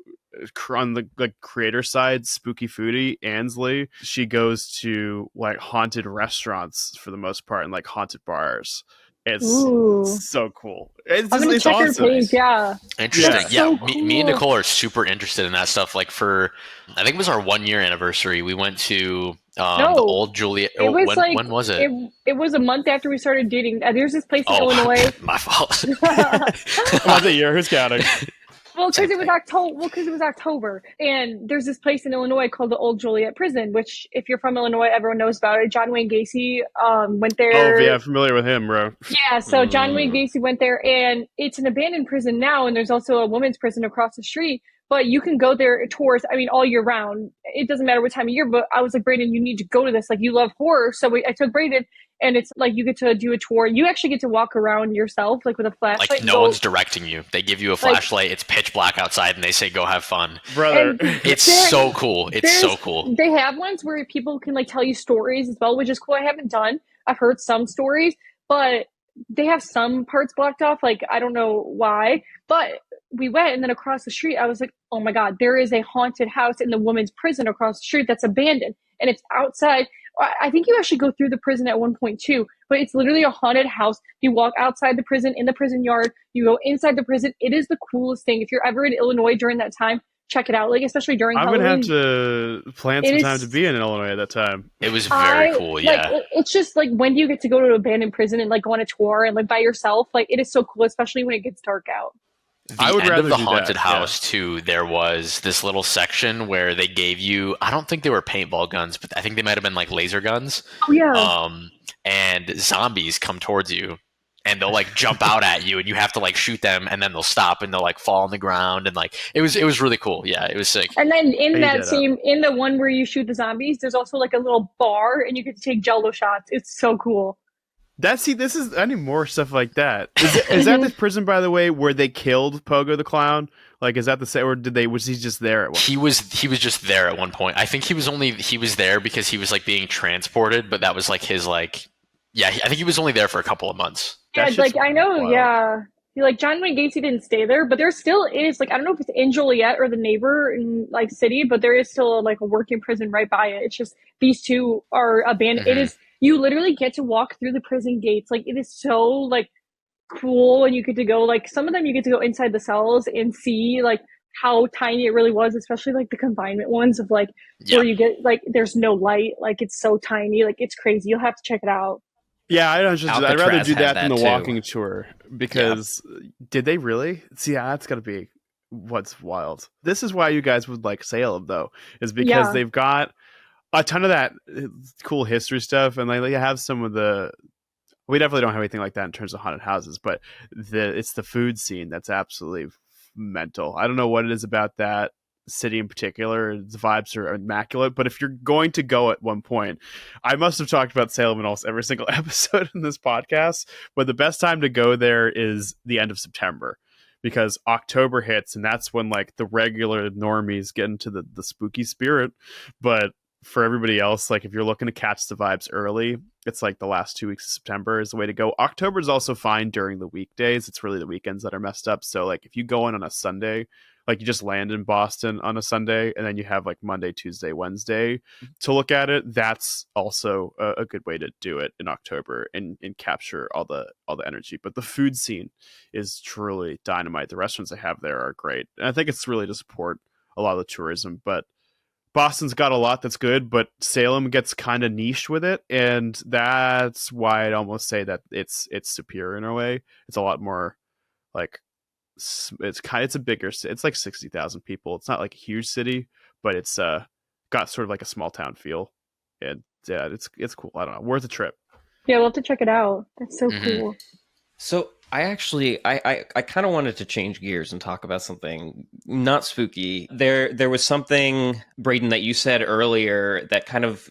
[SPEAKER 2] on the like creator side, Spooky Foodie, Ansley. She goes to like haunted restaurants for the most part and like haunted bars. It's
[SPEAKER 3] Ooh.
[SPEAKER 2] so cool. It's
[SPEAKER 3] I'm gonna check
[SPEAKER 2] awesome.
[SPEAKER 3] her page. Yeah.
[SPEAKER 4] Interesting.
[SPEAKER 2] Yeah.
[SPEAKER 4] Yeah,
[SPEAKER 3] So
[SPEAKER 4] me and
[SPEAKER 3] cool.
[SPEAKER 4] Nicole are super interested in that stuff. Like I think it was our 1 year anniversary. We went to the old Juliet.
[SPEAKER 3] It was
[SPEAKER 4] when was it?
[SPEAKER 3] It was a month after we started dating. There's this place in Illinois.
[SPEAKER 4] My fault.
[SPEAKER 2] About the year, who's counting?
[SPEAKER 3] Well, because it was October, and there's this place in Illinois called the Old Juliet Prison, which, if you're from Illinois, everyone knows about it. John Wayne Gacy went there.
[SPEAKER 2] Oh yeah, familiar with him, bro.
[SPEAKER 3] Yeah, so John Wayne Gacy went there, and it's an abandoned prison now, and there's also a women's prison across the street. But you can go there tours, I mean, all year round. It doesn't matter what time of year, but I was like, Brayden, you need to go to this. Like, you love horror. So I took Brayden, and it's like you get to do a tour. You actually get to walk around yourself, like with a flashlight.
[SPEAKER 4] Like no one's directing you. They give you a flashlight. It's pitch black outside, and they say, "Go have fun."
[SPEAKER 2] Brother.
[SPEAKER 4] It's so cool. It's so cool.
[SPEAKER 3] They have ones where people can like tell you stories as well, which is cool. I haven't done. I've heard some stories, but they have some parts blocked off. Like, I don't know why, but we went, and then across the street, I was like, oh my God, there is a haunted house in the women's prison across the street that's abandoned, and it's outside. I think you actually go through the prison at one point too, but it's literally a haunted house. You walk outside the prison, in the prison yard, you go inside the prison. It is the coolest thing. If you're ever in Illinois during that time, check it out. Like, especially during
[SPEAKER 2] I'm
[SPEAKER 3] Halloween.
[SPEAKER 2] gonna have to plan some time to be in Illinois at that time.
[SPEAKER 4] It was very cool. Yeah.
[SPEAKER 3] Like, it's just like, when do you get to go to an abandoned prison and like go on a tour and like by yourself? Like, it is so cool, especially when it gets dark out.
[SPEAKER 2] I would
[SPEAKER 4] end
[SPEAKER 2] rather
[SPEAKER 4] of the
[SPEAKER 2] do
[SPEAKER 4] haunted
[SPEAKER 2] that,
[SPEAKER 4] house too, there was this little section where they gave you, I don't think they were paintball guns, but I think they might have been like laser guns.
[SPEAKER 3] Oh yeah.
[SPEAKER 4] And zombies come towards you, and they'll like jump out at you, and you have to like shoot them, and then they'll stop, and they'll like fall on the ground, and like it was really cool. Yeah, it was sick.
[SPEAKER 3] And then in the one where you shoot the zombies, there's also like a little bar, and you get to take Jello shots. It's so cool.
[SPEAKER 2] I need more stuff like that. Is that the prison, by the way, where they killed Pogo the clown? Like, is that the same, or was he just there at one?
[SPEAKER 4] He was just there at one point. I think he was there because he was like being transported, but that was like his like, yeah. I think he was only there for a couple of months.
[SPEAKER 3] Yeah, like I know, wild. Yeah. Like John Wayne Gacy didn't stay there, but there still is like, I don't know if it's in Joliet or the neighbor in like city, but there is still like a working prison right by it. It's just these two are abandoned.
[SPEAKER 4] Mm-hmm.
[SPEAKER 3] It is. You literally get to walk through the prison gates. Like, it is so like cool, and you get to go like, some of them you get to go inside the cells and see like how tiny it really was, especially like the confinement ones of like where you get like there's no light, like it's so tiny, like it's crazy. You'll have to check it out.
[SPEAKER 2] Yeah, I'd rather do that than the
[SPEAKER 1] too.
[SPEAKER 2] walking tour, because did they really? See, that's got to be what's wild. This is why you guys would like Salem, though, is because they've got a ton of that cool history stuff, and they have some of the. We definitely don't have anything like that in terms of haunted houses, but it's the food scene that's absolutely mental. I don't know what it is about that city in particular. The vibes are immaculate, but if you're going to go at one point, I must have talked about Salem in almost every single episode in this podcast, but the best time to go there is the end of September, because October hits, and that's when like the regular normies get into the spooky spirit. But for everybody else, like if you're looking to catch the vibes early, it's like the last 2 weeks of September is the way to go. October is also fine during the weekdays. It's really the weekends that are messed up. So like if you go in on a Sunday, like you just land in Boston on a Sunday and then you have like Monday, Tuesday, Wednesday to look at it, that's also a good way to do it in October and capture all the energy. But the food scene is truly dynamite. The restaurants they have there are great. And I think it's really to support a lot of the tourism, but Boston's got a lot that's good, but Salem gets kind of niched with it, and that's why I'd almost say that it's superior in a way. It's a lot more like it's a bigger. It's like 60,000 people. It's not like a huge city, but it's got sort of like a small town feel, and yeah, it's cool. I don't know, worth a trip.
[SPEAKER 3] Yeah, we'll have to check it out. That's so cool.
[SPEAKER 1] So I actually, I kind of wanted to change gears and talk about something not spooky. There was something, Brayden, that you said earlier that kind of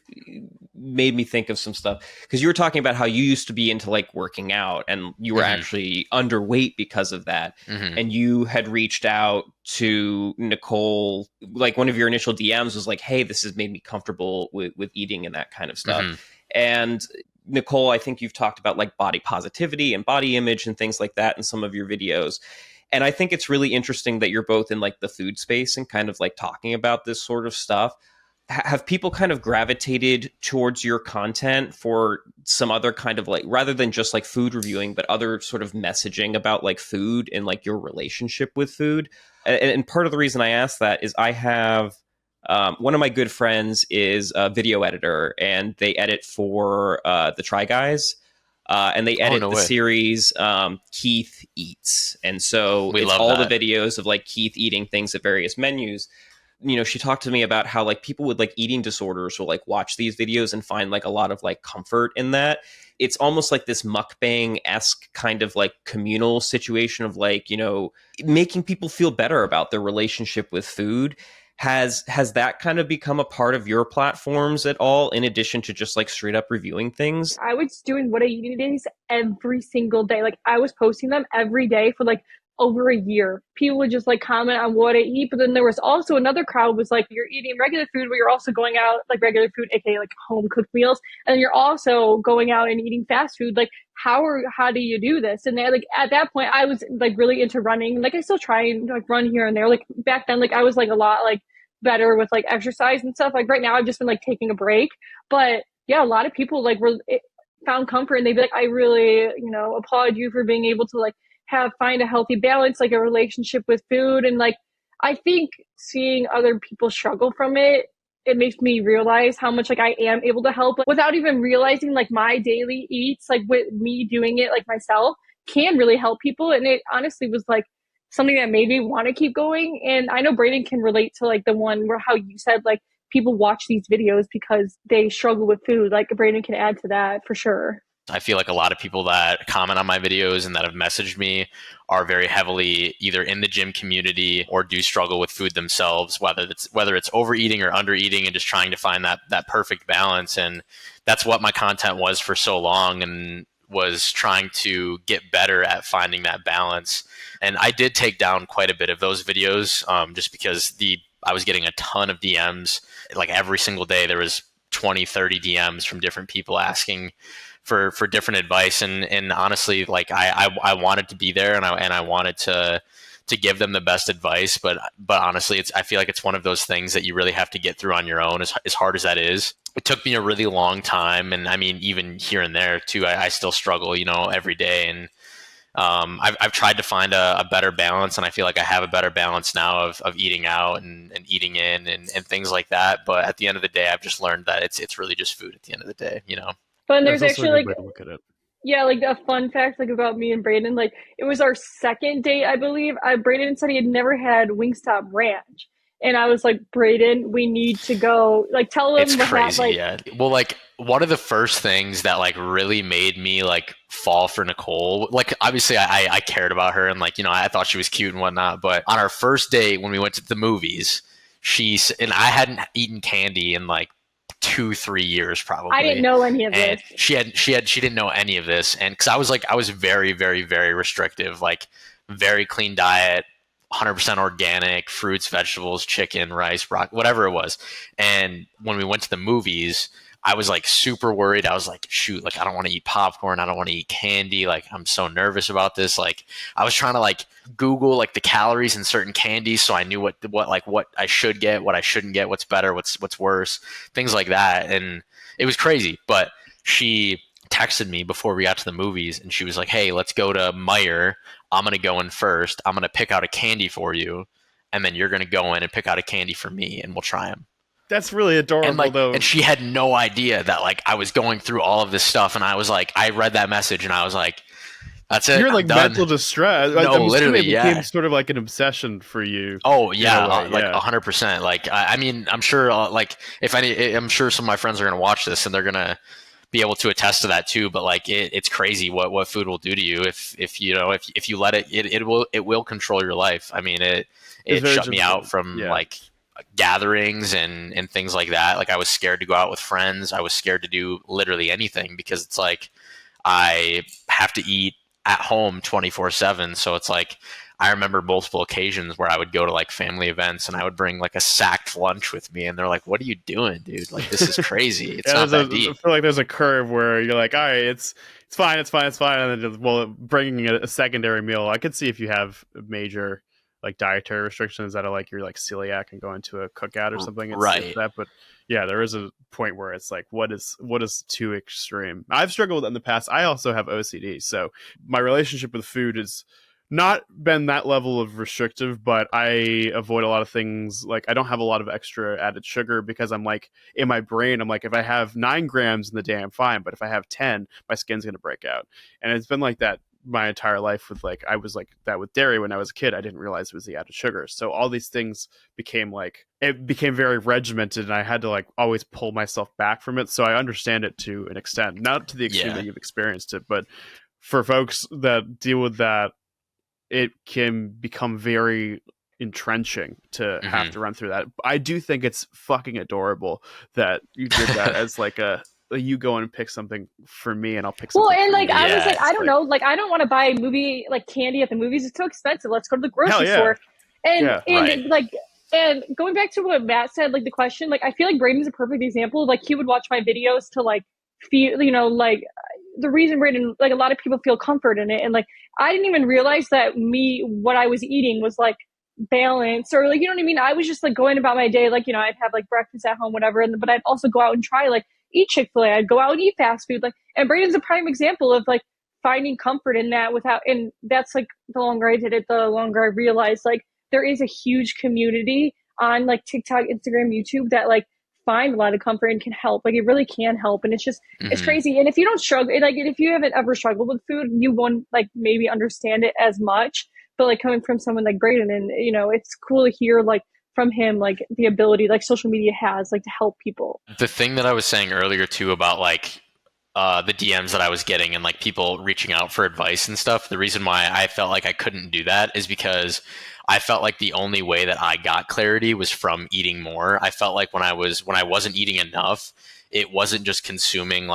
[SPEAKER 1] made me think of some stuff. Because you were talking about how you used to be into like working out and you were actually underweight because of that. And you had reached out to Nicole, like one of your initial DMs was like, hey, this has made me comfortable with eating and that kind of stuff. And Nicole, I think you've talked about like body positivity and body image and things like that in some of your videos. And I think it's really interesting that you're both in like the food space and kind of like talking about this sort of stuff. Have people kind of gravitated towards your content for some other kind of like, rather than just like food reviewing, but other sort of messaging about like food and like your relationship with food? And part of the reason I ask that is I have one of my good friends is a video editor, and they edit for the Try Guys, and they edit the series Keith Eats. And so it's all the videos of like Keith eating things at various menus. You know, she talked to me about how like people with like eating disorders will like watch these videos and find like a lot of like comfort in that. It's almost like this mukbang-esque kind of like communal situation of like, you know, making people feel better about their relationship with food. Has that kind of become a part of your platforms at all, in addition to just like straight up reviewing things?
[SPEAKER 3] I was doing what I eat days every single day. Like I was posting them every day for like over a year. People would just like comment on what I eat. But then there was also another crowd was like, you're eating regular food, but you're also going out like regular food, aka like home cooked meals. And you're also going out and eating fast food. Like how do you do this? And they like at that point I was like really into running. Like I still try and like run here and there. Like back then, like I was like a lot like better with like exercise and stuff. Like right now I've just been like taking a break. But yeah, a lot of people like found comfort, and they'd be like, I really, you know, applaud you for being able to like find a healthy balance, like a relationship with food. And like I think seeing other people struggle from it makes me realize how much like I am able to help without even realizing like my daily eats, like with me doing it like myself, can really help people. And it honestly was like something that made me want to keep going. And I know Brayden can relate to like the one where how you said like people watch these videos because they struggle with food. Like Brayden can add to that for sure.
[SPEAKER 4] I feel like a lot of people that comment on my videos and that have messaged me are very heavily either in the gym community or do struggle with food themselves, whether it's overeating or undereating, and just trying to find that perfect balance. And that's what my content was for so long, and was trying to get better at finding that balance. And I did take down quite a bit of those videos just because I was getting a ton of DMs. Like every single day there was 20, 30 DMs from different people asking for different advice. And honestly, like I wanted to be there, and I wanted to give them the best advice. But honestly, I feel like it's one of those things that you really have to get through on your own, as hard as that is. It took me a really long time. And I mean, even here and there too, I still struggle, you know, every day. And I've tried to find a better balance, and I feel like I have a better balance now of eating out and eating in and things like that. But at the end of the day, I've just learned that it's really just food at the end of the day, you know?
[SPEAKER 3] But there's actually like,
[SPEAKER 2] look at it.
[SPEAKER 3] Yeah, like a fun fact like about me and Brayden, like it was our second date, I believe. Brayden said he had never had Wingstop Ranch. And I was like, Brayden, we need to go. Like, tell him.
[SPEAKER 4] It's crazy, yeah. Well, like, one of the first things that, like, really made me, like, fall for Nicole, like, obviously I cared about her and, like, you know, I thought she was cute and whatnot. But on our first date, when we went to the movies, and I hadn't eaten candy in, like, 2-3 years probably.
[SPEAKER 3] I didn't know any of this.
[SPEAKER 4] She didn't know any of this. And because I was very, very, very restrictive, like, very clean diet, 100% organic, fruits, vegetables, chicken, rice, whatever it was. And when we went to the movies, I was like super worried. I was like, shoot, like I don't want to eat popcorn. I don't want to eat candy. Like I'm so nervous about this. Like I was trying to like Google like the calories in certain candies so I knew what I should get, what I shouldn't get, what's better, what's worse, things like that. And it was crazy. But she texted me before we got to the movies and she was like, hey, let's go to Meijer. I'm going to go in first. I'm going to pick out a candy for you. And then you're going to go in and pick out a candy for me and we'll try them.
[SPEAKER 2] That's really adorable,
[SPEAKER 4] and like,
[SPEAKER 2] though.
[SPEAKER 4] And she had no idea that like I was going through all of this stuff. And I was like, I read that message and I was like, that's it.
[SPEAKER 2] You're like mental distress.
[SPEAKER 4] No,
[SPEAKER 2] I'm
[SPEAKER 4] literally,
[SPEAKER 2] it became sort of like an obsession for you.
[SPEAKER 4] Oh yeah, like 100%. Like I mean, I'm sure like I'm sure some of my friends are gonna watch this and they're gonna be able to attest to that too. But like it's crazy what food will do to you if you let it will control your life. I mean it shut me out from like gatherings and things like that. Like I was scared to go out with friends. I was scared to do literally anything because it's like I have to eat at home 24/7. So it's like I remember multiple occasions where I would go to like family events and I would bring like a sacked lunch with me and they're like, what are you doing, dude? Like this is crazy. It's not that deep.
[SPEAKER 2] I feel like there's a curve where you're like, all right, it's fine. And then just, bringing a secondary meal. I could see if you have major like dietary restrictions that are like you're like celiac and going to a cookout or something. It's that, but yeah, there is a point where it's like, what is too extreme? I've struggled with it in the past. I also have OCD, so my relationship with food has not been that level of restrictive, but I avoid a lot of things. Like I don't have a lot of extra added sugar because I'm like in my brain, I'm like, if I have 9 grams in the day, I'm fine. But if I have 10, my skin's gonna break out, and it's been like that my entire life with like I was like that with dairy when I was a kid. I didn't realize it was the added sugar. So all these things became very regimented and I had to like always pull myself back from it. So I understand it to an extent, not to the extreme that you've experienced it, but for folks that deal with that, it can become very entrenching to have to run through that. I do think it's fucking adorable that you did that as like you go and pick something for me and I'll pick something.
[SPEAKER 3] Well, and like
[SPEAKER 4] I
[SPEAKER 3] was like, I don't know, like I don't want to buy movie like candy at the movies. It's too expensive. Let's go to the grocery store. And like and going back to what Matt said, like the question, like I feel like Brayden's a perfect example. Like he would watch my videos to like feel, like the reason Brayden, like a lot of people feel comfort in it. And like I didn't even realize that what I was eating was like balance or like, you know what I mean? I was just like going about my day, like, I'd have like breakfast at home, whatever. But I'd also go out and try like eat Chick-fil-A. I'd go out and eat fast food. Like, and Brayden's a prime example of like finding comfort in that and that's like the longer I did it, the longer I realized like there is a huge community on like TikTok, Instagram, YouTube that like find a lot of comfort and can help. Like it really can help. And it's just, it's crazy. And if you don't struggle, like if you haven't ever struggled with food, you won't like maybe understand it as much. But like coming from someone like Brayden and, it's cool to hear like from him, like the ability like social media has like to help people.
[SPEAKER 4] The thing that I was saying earlier too about like the DMs that I was getting and like people reaching out for advice and stuff, the reason why I felt like I couldn't do that is because I felt like the only way that I got clarity was from eating more. I felt like when I wasn't eating enough, it wasn't just consuming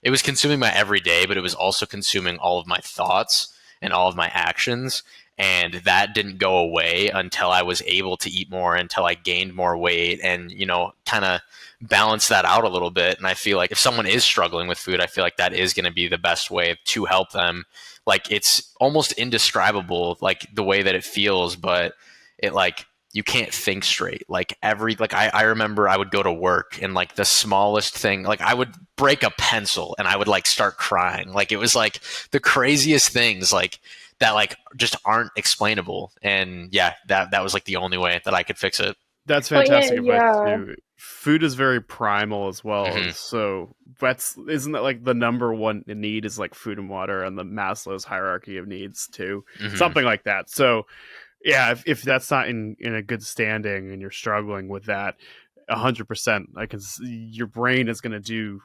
[SPEAKER 4] it was consuming my everyday, but it was also consuming all of my thoughts and all of my actions. And that didn't go away until I was able to eat more, until I gained more weight and, kind of balance that out a little bit. And I feel like if someone is struggling with food, I feel like that is going to be the best way to help them. Like it's almost indescribable, like the way that it feels, but it like you can't think straight. I remember I would go to work and like the smallest thing, like I would break a pencil and I would like start crying. Like it was like the craziest things like that like just aren't explainable. And yeah, that was like the only way that I could fix it.
[SPEAKER 2] That's fantastic advice too. Food is very primal as well. So isn't that like the number one need is like food and water on the Maslow's hierarchy of needs too? Something like that. So yeah, if that's not in a good standing and you're struggling with that 100%, your brain is going to do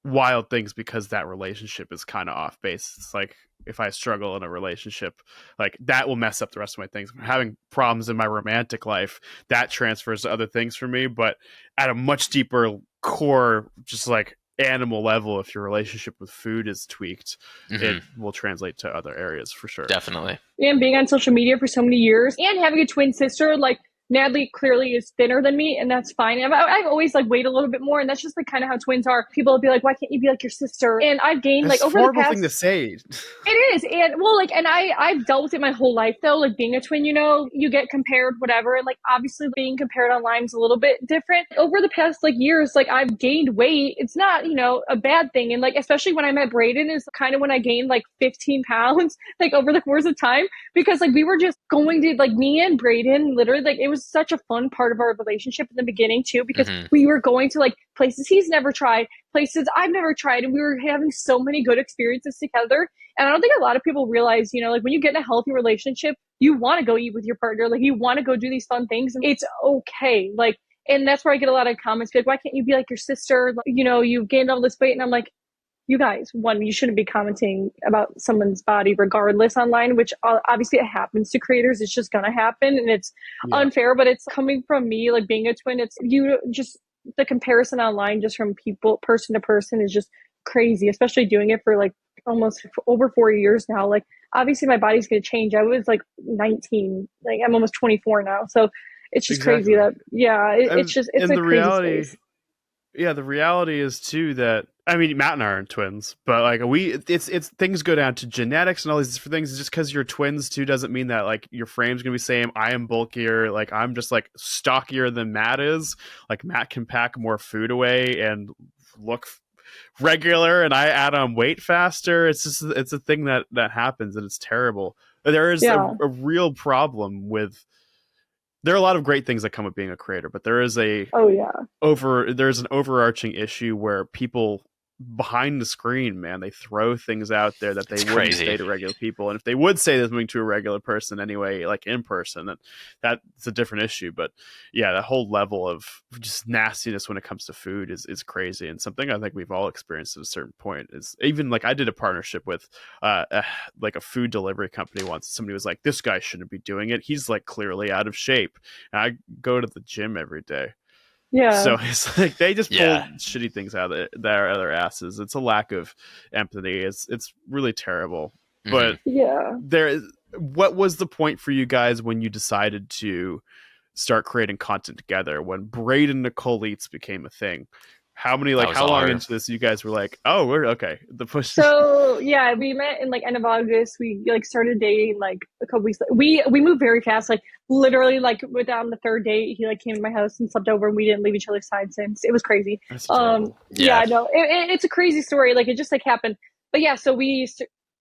[SPEAKER 2] wild things because that relationship is kind of off base. It's like if I struggle in a relationship, like that will mess up the rest of my things. I'm having problems in my romantic life, that transfers to other things for me, but at a much deeper core, just like animal level, if your relationship with food is tweaked,
[SPEAKER 4] Mhm.
[SPEAKER 2] it will translate to other areas for sure.
[SPEAKER 4] Definitely.
[SPEAKER 3] And being on social media for so many years and having a twin sister, like Natalie clearly is thinner than me, and that's fine. I've always like weighed a little bit more, and that's just like kind of how twins are. People will be like, "Why can't you be like your sister?" And I've gained
[SPEAKER 2] That's
[SPEAKER 3] like
[SPEAKER 2] a
[SPEAKER 3] over the
[SPEAKER 2] horrible
[SPEAKER 3] past.
[SPEAKER 2] thing to say.
[SPEAKER 3] It is, and well, like, and I've dealt with it my whole life though. Like being a twin, you know, you get compared, whatever, and like obviously being compared online is a little bit different. Over the past like years, like I've gained weight. It's not, you know, a bad thing, and like especially when I met Brayden is kind of when I gained like 15 pounds, like over the course of time, because like we were just going to like me and Brayden, literally, like it was such a fun part of our relationship in the beginning too, because
[SPEAKER 4] Mhm.
[SPEAKER 3] we were going to like places he's never tried, places I've never tried, and we were having so many good experiences together. And I don't think a lot of people realize, you know, like when you get in a healthy relationship, you want to go eat with your partner, like you want to go do these fun things, and it's okay. Like, and that's where I get a lot of comments like, "Why can't you be like your sister? Like, you know, you've gained all this weight," and I'm like, you guys, one, you shouldn't be commenting about someone's body regardless online, which obviously it happens to creators. It's just gonna happen, and it's unfair. But it's coming from me, like being a twin. It's you just the comparison online, just from people, person to person, is just crazy. Especially doing it for like almost over 4 years now. Like obviously my body's gonna change. I was like 19, like I'm almost 24 now, so it's just
[SPEAKER 2] Exactly.
[SPEAKER 3] crazy that it's just it's
[SPEAKER 2] and
[SPEAKER 3] a
[SPEAKER 2] the
[SPEAKER 3] crazy
[SPEAKER 2] reality,
[SPEAKER 3] space.
[SPEAKER 2] yeah, the reality is too that, I mean, Matt and I aren't twins, but like it's things go down to genetics and all these different things. Just because you're twins too doesn't mean that like your frame's gonna be the same. I am bulkier, like I'm just like stockier than Matt is. Like Matt can pack more food away and look regular, and I add on weight faster. It's a thing that happens, and it's terrible. There is
[SPEAKER 3] Yeah.
[SPEAKER 2] a real problem with. There are a lot of great things that come with being a creator, but there is
[SPEAKER 3] Oh yeah.
[SPEAKER 2] there's an overarching issue where people behind the screen, man, they throw things out there that they
[SPEAKER 4] It's
[SPEAKER 2] wouldn't
[SPEAKER 4] crazy.
[SPEAKER 2] say to regular people. And if they would say something to a regular person anyway, like in person, then that's a different issue. But yeah, that whole level of just nastiness when it comes to food is crazy, and something I think we've all experienced at a certain point. Is even like I did a partnership with like a food delivery company once. Somebody was like, "This guy shouldn't be doing it. He's like clearly out of shape." And I go to the gym every day.
[SPEAKER 3] Yeah.
[SPEAKER 2] So it's like they just pull
[SPEAKER 4] Yeah.
[SPEAKER 2] shitty things out of their other asses. It's a lack of empathy. It's really terrible.
[SPEAKER 4] Mhm.
[SPEAKER 2] But
[SPEAKER 3] Yeah.
[SPEAKER 2] what was the point for you guys when you decided to start creating content together? When Brayden Nicole Eats became a thing, how
[SPEAKER 4] That was
[SPEAKER 2] how long
[SPEAKER 4] hard.
[SPEAKER 2] into this you guys were like, oh, we're okay? The push.
[SPEAKER 3] So yeah, we met in like end of August. We like started dating like a couple weeks. We moved very fast. Like literally, like within the third date, he like came to my house and slept over, and we didn't leave each other's side since. It was crazy.
[SPEAKER 2] That's adorable.
[SPEAKER 3] Yeah,
[SPEAKER 4] Yeah.
[SPEAKER 3] I know. It's a crazy story. Like it just like happened. But yeah, so we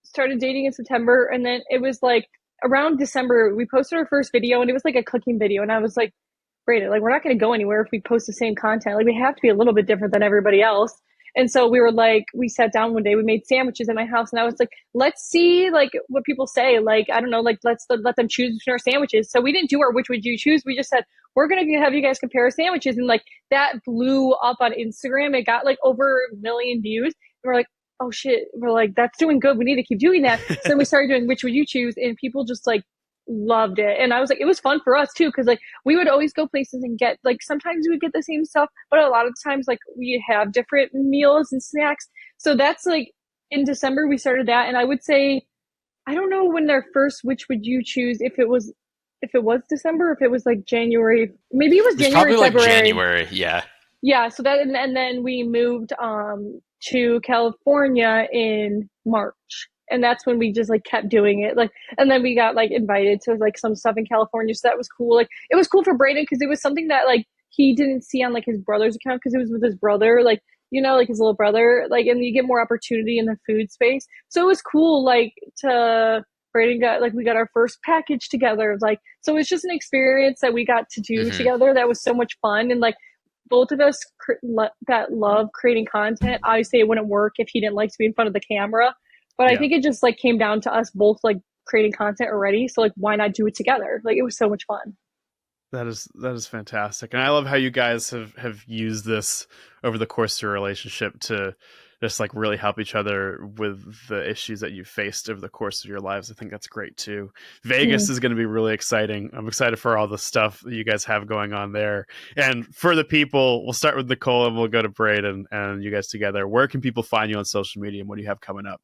[SPEAKER 3] started dating in September, and then it was like around December we posted our first video, and it was like a cooking video, and I was like, Brayden, like we're not going to go anywhere if we post the same content. Like we have to be a little bit different than everybody else. And so we were like, we sat down one day, we made sandwiches in my house, and I was like, let's see like what people say. Like, I don't know, like let's let them choose between our sandwiches. So we didn't do our which would you choose. We just said, we're going to have you guys compare sandwiches. And like that blew up on Instagram. It got like over 1 million views. And we're like, oh shit. We're like, that's doing good. We need to keep doing that. So then we started doing which would you choose, and people just like loved it. And I was like, it was fun for us too, because like we would always go places and get like sometimes we would get the same stuff, but a lot of times like we have different meals and snacks. So that's like in December we started that, and I would say I don't know when their first which would you choose, if it was December, if it was like January, maybe it was
[SPEAKER 4] It was
[SPEAKER 3] January,
[SPEAKER 4] probably like
[SPEAKER 3] February.
[SPEAKER 4] January. Yeah.
[SPEAKER 3] Yeah, so that and then we moved to California in March. And that's when we just like kept doing it. Like, and then we got like invited to like some stuff in California. So that was cool. Like, it was cool for Brayden because it was something that like he didn't see on like his brother's account, because it was with his brother, like, you know, like his little brother, like, and you get more opportunity in the food space. So it was cool, like, to Brayden got like we got our first package together. Like, so it's just an experience that we got to do
[SPEAKER 4] Mhm.
[SPEAKER 3] together that was so much fun. And like both of us that love creating content, obviously it wouldn't work if he didn't like to be in front of the camera. But I think it just like came down to us both like creating content already. So like, why not do it together? Like, it was so much fun.
[SPEAKER 2] That is fantastic, and I love how you guys have used this over the course of your relationship to just like really help each other with the issues that you faced over the course of your lives. I think that's great too. Vegas is going to be really exciting. I'm excited for all the stuff that you guys have going on there. And for the people, we'll start with Nicole and we'll go to Brayden and you guys together. Where can people find you on social media and what do you have coming up?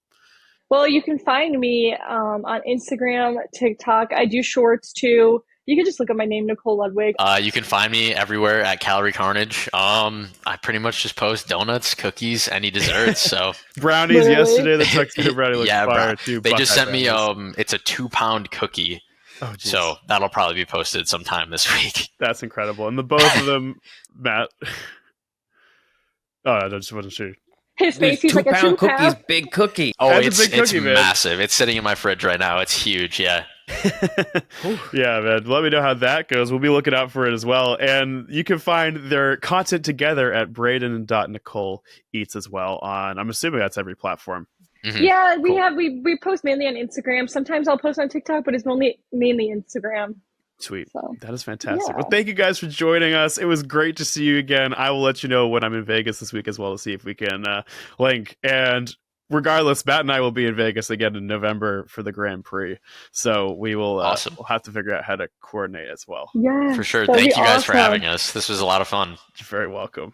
[SPEAKER 3] Well, you can find me on Instagram, TikTok. I do shorts too. You can just look up my name, Nicole Ludwig.
[SPEAKER 4] You can find me everywhere at Calorie Carnage. I pretty much just post donuts, cookies, any desserts. So
[SPEAKER 2] brownies
[SPEAKER 3] Literally.
[SPEAKER 2] yesterday. The tuxedo brownie looks fire too.
[SPEAKER 4] They just sent me
[SPEAKER 2] brownies.
[SPEAKER 4] it's a 2-pound cookie.
[SPEAKER 2] Oh, geez.
[SPEAKER 4] So that'll probably be posted sometime this week.
[SPEAKER 2] That's incredible. And the both of them, Matt. Oh, I just wasn't sure.
[SPEAKER 3] His face, he's like a
[SPEAKER 1] 2-pound
[SPEAKER 3] 2 pound.
[SPEAKER 1] cookie's big cookie.
[SPEAKER 4] Oh,
[SPEAKER 2] That's a
[SPEAKER 4] it's
[SPEAKER 2] big cookie, man.
[SPEAKER 4] massive. It's sitting in my fridge right now. It's huge. Yeah.
[SPEAKER 2] Yeah, man. Let me know how that goes. We'll be looking out for it as well. And you can find their content together at Brayden.Nicole Eats as well on, I'm assuming that's every platform.
[SPEAKER 4] Mm-hmm.
[SPEAKER 3] Yeah, we
[SPEAKER 2] Cool.
[SPEAKER 3] have we post mainly on Instagram. Sometimes I'll post on TikTok, but it's mainly Instagram.
[SPEAKER 2] Sweet.
[SPEAKER 3] So,
[SPEAKER 2] That is fantastic.
[SPEAKER 3] yeah.
[SPEAKER 2] Well, thank you guys for joining us. It was great to see you again. I will let you know when I'm in Vegas this week as well to see if we can link. And regardless, Matt and I will be in Vegas again in November for the Grand Prix. So we will
[SPEAKER 4] Awesome.
[SPEAKER 2] we'll have to figure out how to coordinate as well.
[SPEAKER 3] Yeah,
[SPEAKER 4] For sure.
[SPEAKER 3] that'd
[SPEAKER 4] Thank
[SPEAKER 3] be
[SPEAKER 4] you guys for
[SPEAKER 3] awesome.
[SPEAKER 4] having us. This was a lot of fun.
[SPEAKER 2] You're very welcome.